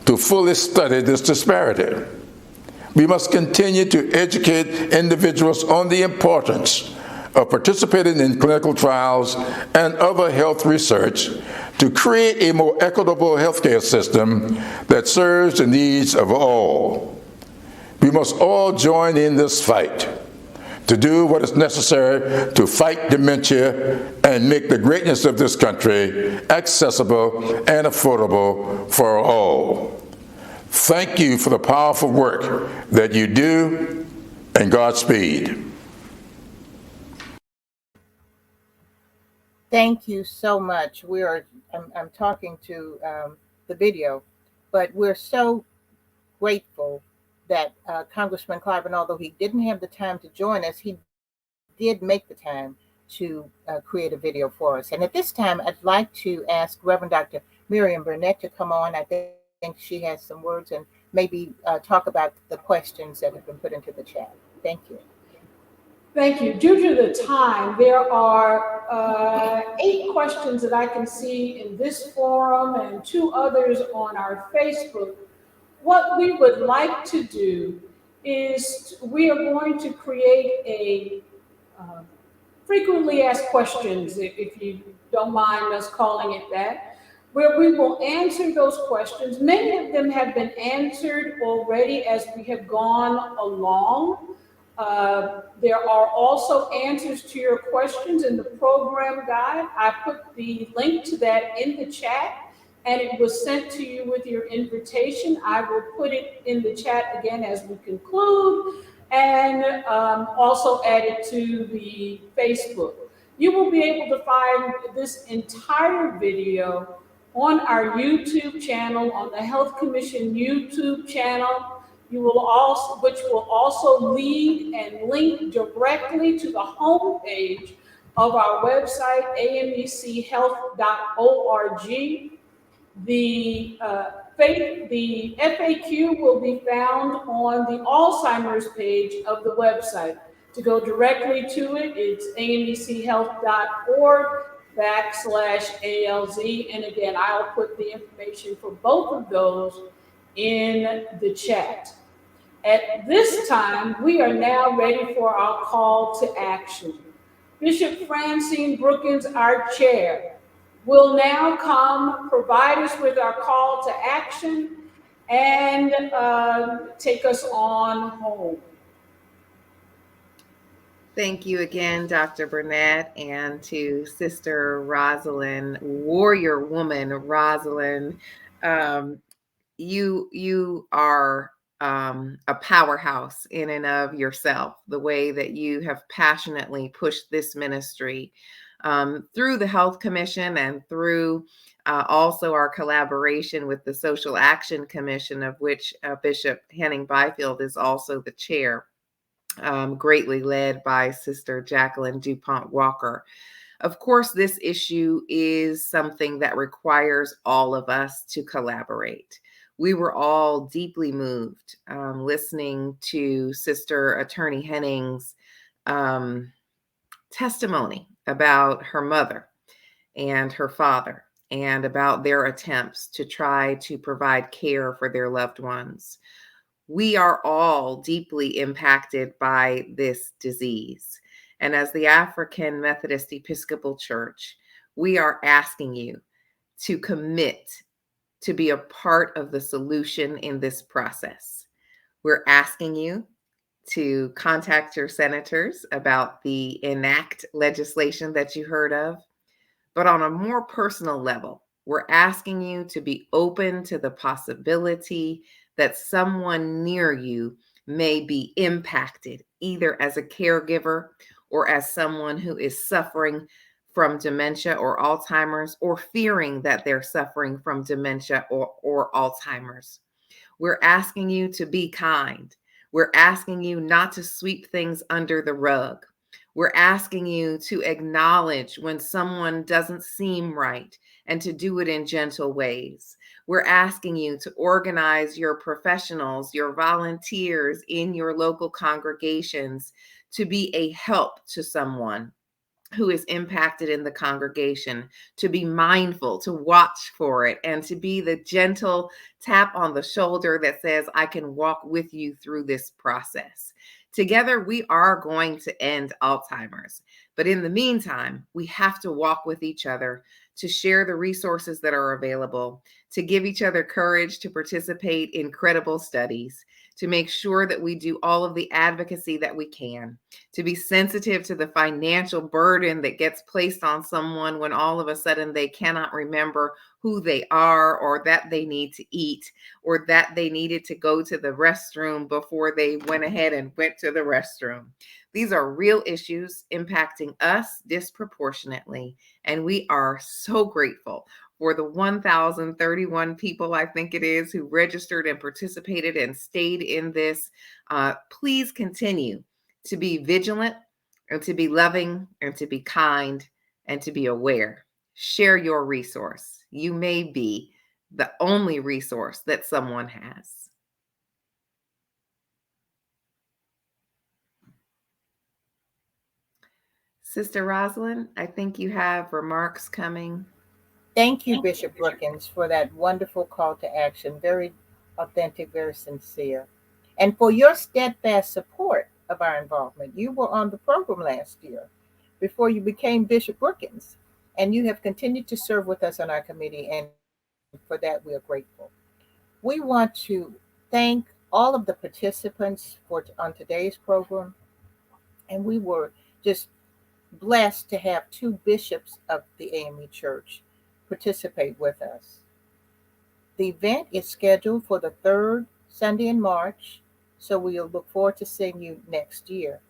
to fully study this disparity. We must continue to educate individuals on the importance of participating in clinical trials and other health research to create a more equitable healthcare system that serves the needs of all. We must all join in this fight to do what is necessary to fight dementia and make the greatness of this country accessible and affordable for all. Thank you for the powerful work that you do, and Godspeed. Thank you so much. I'm talking to the video, but we're so grateful that Congressman Clyburn, although he didn't have the time to join us, he did make the time to create a video for us. And at this time, I'd like to ask Reverend Dr. Miriam Burnett to come on. I think she has some words and maybe talk about the questions that have been put into the chat. Thank you. Thank you. Due to the time, there are 8 questions that I can see in this forum and 2 others on our Facebook. What we would like to do is we are going to create a frequently asked questions, if you don't mind us calling it that, where we will answer those questions. Many of them have been answered already as we have gone along. There are also answers to your questions in the program guide. I put the link to that in the chat, and it was sent to you with your invitation. I will put it in the chat again as we conclude, and also add it to the Facebook. You will be able to find this entire video on our YouTube channel, on the Health Commission YouTube channel. You will also, which will also lead and link directly to the homepage of our website, amechealth.org. The FAQ will be found on the Alzheimer's page of the website. To go directly to it, it's amechealth.org/ALZ. And again, I'll put the information for both of those in the chat. At this time, we are now ready for our call to action. Bishop Francine Brookins, our chair, will now come provide us with our call to action and take us on home. Thank you again, Dr. Burnett, and to Sister Rosalind, warrior woman Rosalind. You are a powerhouse in and of yourself, the way that you have passionately pushed this ministry through the Health Commission and through also our collaboration with the Social Action Commission, of which Bishop Henning Byfield is also the chair, greatly led by Sister Jacqueline DuPont Walker. Of course, this issue is something that requires all of us to collaborate. We were all deeply moved listening to Sister Attorney Henning's testimony about her mother and her father and about their attempts to try to provide care for their loved ones. We are all deeply impacted by this disease. And as the African Methodist Episcopal Church, we are asking you to commit to be a part of the solution in this process. We're asking you to contact your senators about the ENACT legislation that you heard of. But on a more personal level, we're asking you to be open to the possibility that someone near you may be impacted, either as a caregiver or as someone who is suffering from dementia or Alzheimer's, or fearing that they're suffering from dementia or Alzheimer's. We're asking you to be kind. We're asking you not to sweep things under the rug. We're asking you to acknowledge when someone doesn't seem right and to do it in gentle ways. We're asking you to organize your professionals, your volunteers in your local congregations to be a help to someone who is impacted in the congregation, to be mindful, to watch for it, and to be the gentle tap on the shoulder that says, I can walk with you through this process. Together, we are going to end Alzheimer's. But in the meantime, we have to walk with each other to share the resources that are available, to give each other courage to participate in credible studies, to make sure that we do all of the advocacy that we can, to be sensitive to the financial burden that gets placed on someone when all of a sudden they cannot remember who they are, or that they need to eat, or that they needed to go to the restroom before they went ahead and went to the restroom. These are real issues impacting us disproportionately, and we are so grateful for the 1,031 people, I think it is, who registered and participated and stayed in this. Please continue to be vigilant and to be loving and to be kind and to be aware. Share your resource. You may be the only resource that someone has. Sister Rosalind, I think you have remarks coming. Thank you, Bishop Brookins, for that wonderful call to action. Very authentic, very sincere. And for your steadfast support of our involvement. You were on the program last year before you became Bishop Brookins, and you have continued to serve with us on our committee, and for that we are grateful. We want to thank all of the participants on today's program, and we were just blessed to have two bishops of the AME Church participate with us. The event is scheduled for the third Sunday in March, so we'll look forward to seeing you next year.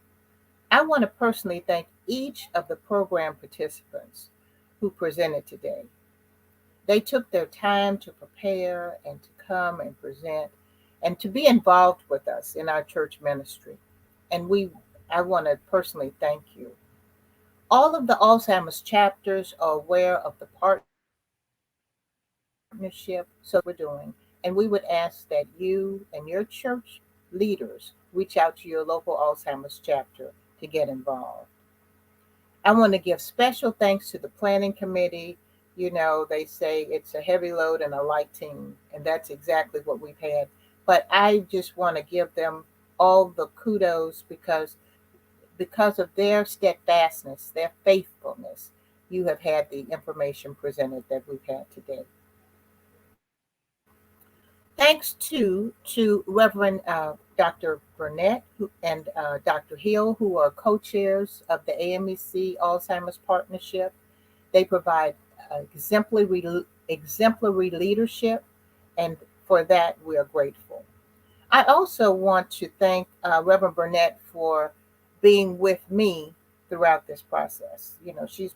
I want to personally thank each of the program participants who presented today. They took their time to prepare and to come and present and to be involved with us in our church ministry. And I want to personally thank you. All of the Alzheimer's chapters are aware of the partnership, so we're doing, and we would ask that you and your church leaders reach out to your local Alzheimer's chapter to get involved. I want to give special thanks to the planning committee. You know, they say it's a heavy load and a light team, and that's exactly what we've had. But I just want to give them all the kudos because of their steadfastness, their faithfulness, you have had the information presented that we've had today. Thanks to Reverend Dr. Burnett and Dr. Hill, who are co-chairs of the AMEC Alzheimer's Partnership. They provide exemplary leadership, and for that we are grateful. I also want to thank Reverend Burnett for being with me throughout this process. You know, she's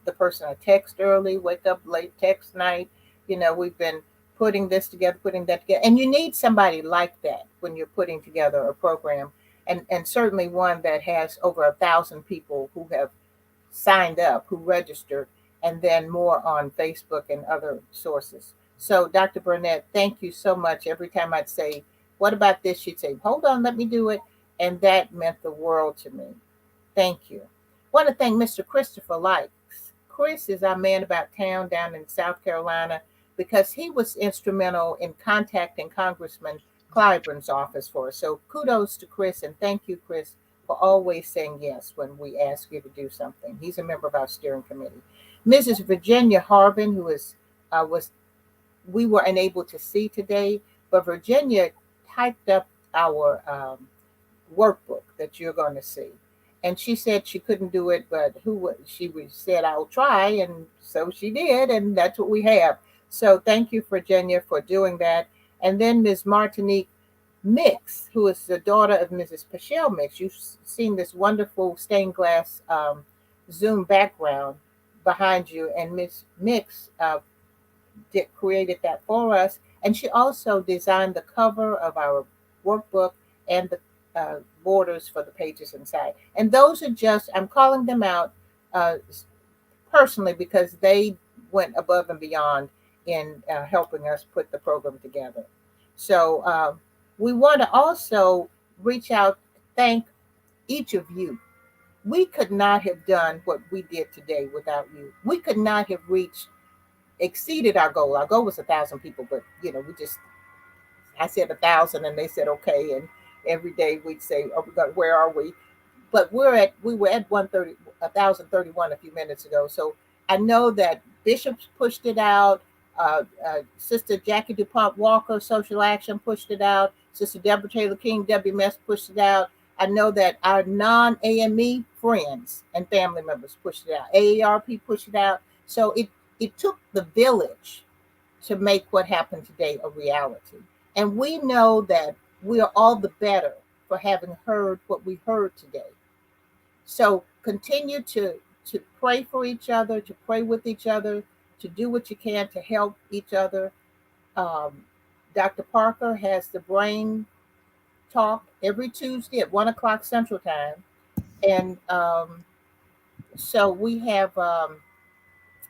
the person I text early, wake up late, text night. You know, we've been putting this together, putting that together. And you need somebody like that when you're putting together a program. And certainly one that has over 1,000 people who have signed up, who registered, and then more on Facebook and other sources. So, Dr. Burnett, thank you so much. Every time I'd say, what about this? She'd say, hold on, let me do it. And that meant the world to me. Thank you. Want to thank Mr. Christopher Likes. Chris is our man about town down in South Carolina because he was instrumental in contacting Congressman Clyburn's office for us. So kudos to Chris, and thank you, Chris, for always saying yes when we ask you to do something. He's a member of our steering committee. Mrs. Virginia Harbin, who was we were unable to see today, but Virginia typed up our workbook that you're going to see. And she said she couldn't do it, but she said, I'll try. And so she did. And that's what we have. So thank you, Virginia, for doing that. And then Ms. Martinique Mix, who is the daughter of Mrs. Pachelle Mix. You've seen this wonderful stained glass Zoom background behind you. And Ms. Mix created that for us. And she also designed the cover of our workbook and the borders for the pages inside. And those are just, I'm calling them out personally because they went above and beyond in helping us put the program together. So we want to also reach out, thank each of you. We could not have done what we did today without you. We could not have exceeded our goal. Our goal was 1,000 people, but you know, I said 1,000 and they said, okay. And every day we'd say, oh, where are we? But we were at 1,031 a few minutes ago. So I know that Bishops pushed it out. Sister Jackie DuPont Walker, Social Action, pushed it out. Sister Deborah Taylor King, WMS, pushed it out. I know that our non-AME friends and family members pushed it out. AARP pushed it out. So it took the village to make what happened today a reality. And we know that we are all the better for having heard what we heard today. So continue to pray for each other, to pray with each other, to do what you can to help each other. Um, Dr. Parker has the brain talk every Tuesday at 1 o'clock Central Time. And so we have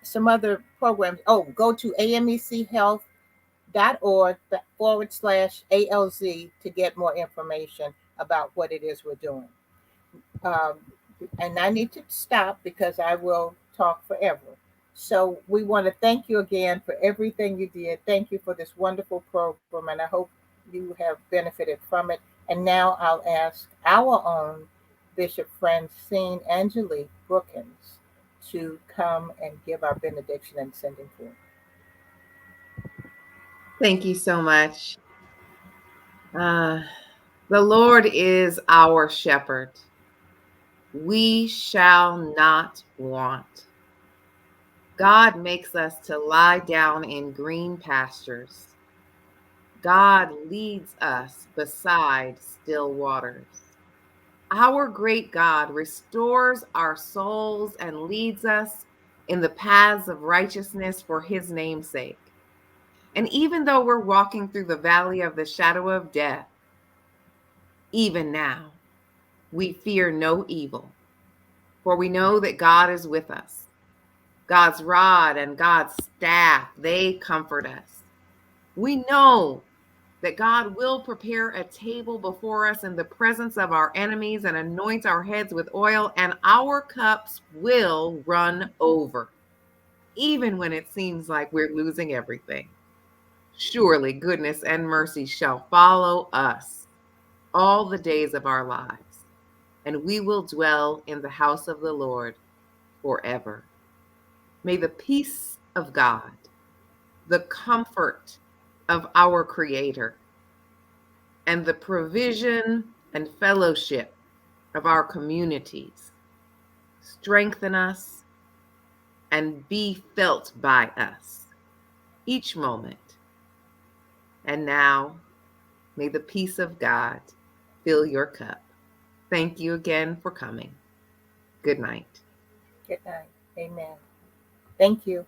some other programs. Oh, go to amechealth.org/ALZ to get more information about what it is we're doing. Um, and I need to stop because I will talk forever. So we want to thank you again for everything you did. Thank you for this wonderful program, and I hope you have benefited from it. And now I'll ask our own Bishop Francine Angelique Brookins to come and give our benediction and sending forth. Thank you so much. The Lord is our shepherd. We shall not want. God makes us to lie down in green pastures. God leads us beside still waters. Our great God restores our souls and leads us in the paths of righteousness for his name's sake. And even though we're walking through the valley of the shadow of death, even now, we fear no evil, for we know that God is with us. God's rod and God's staff, they comfort us. We know that God will prepare a table before us in the presence of our enemies and anoint our heads with oil, and our cups will run over, even when it seems like we're losing everything. Surely goodness and mercy shall follow us all the days of our lives, and we will dwell in the house of the Lord forever. May the peace of God, the comfort of our Creator, and the provision and fellowship of our communities strengthen us and be felt by us each moment. And now, may the peace of God fill your cup. Thank you again for coming. Good night. Good night. Amen. Thank you.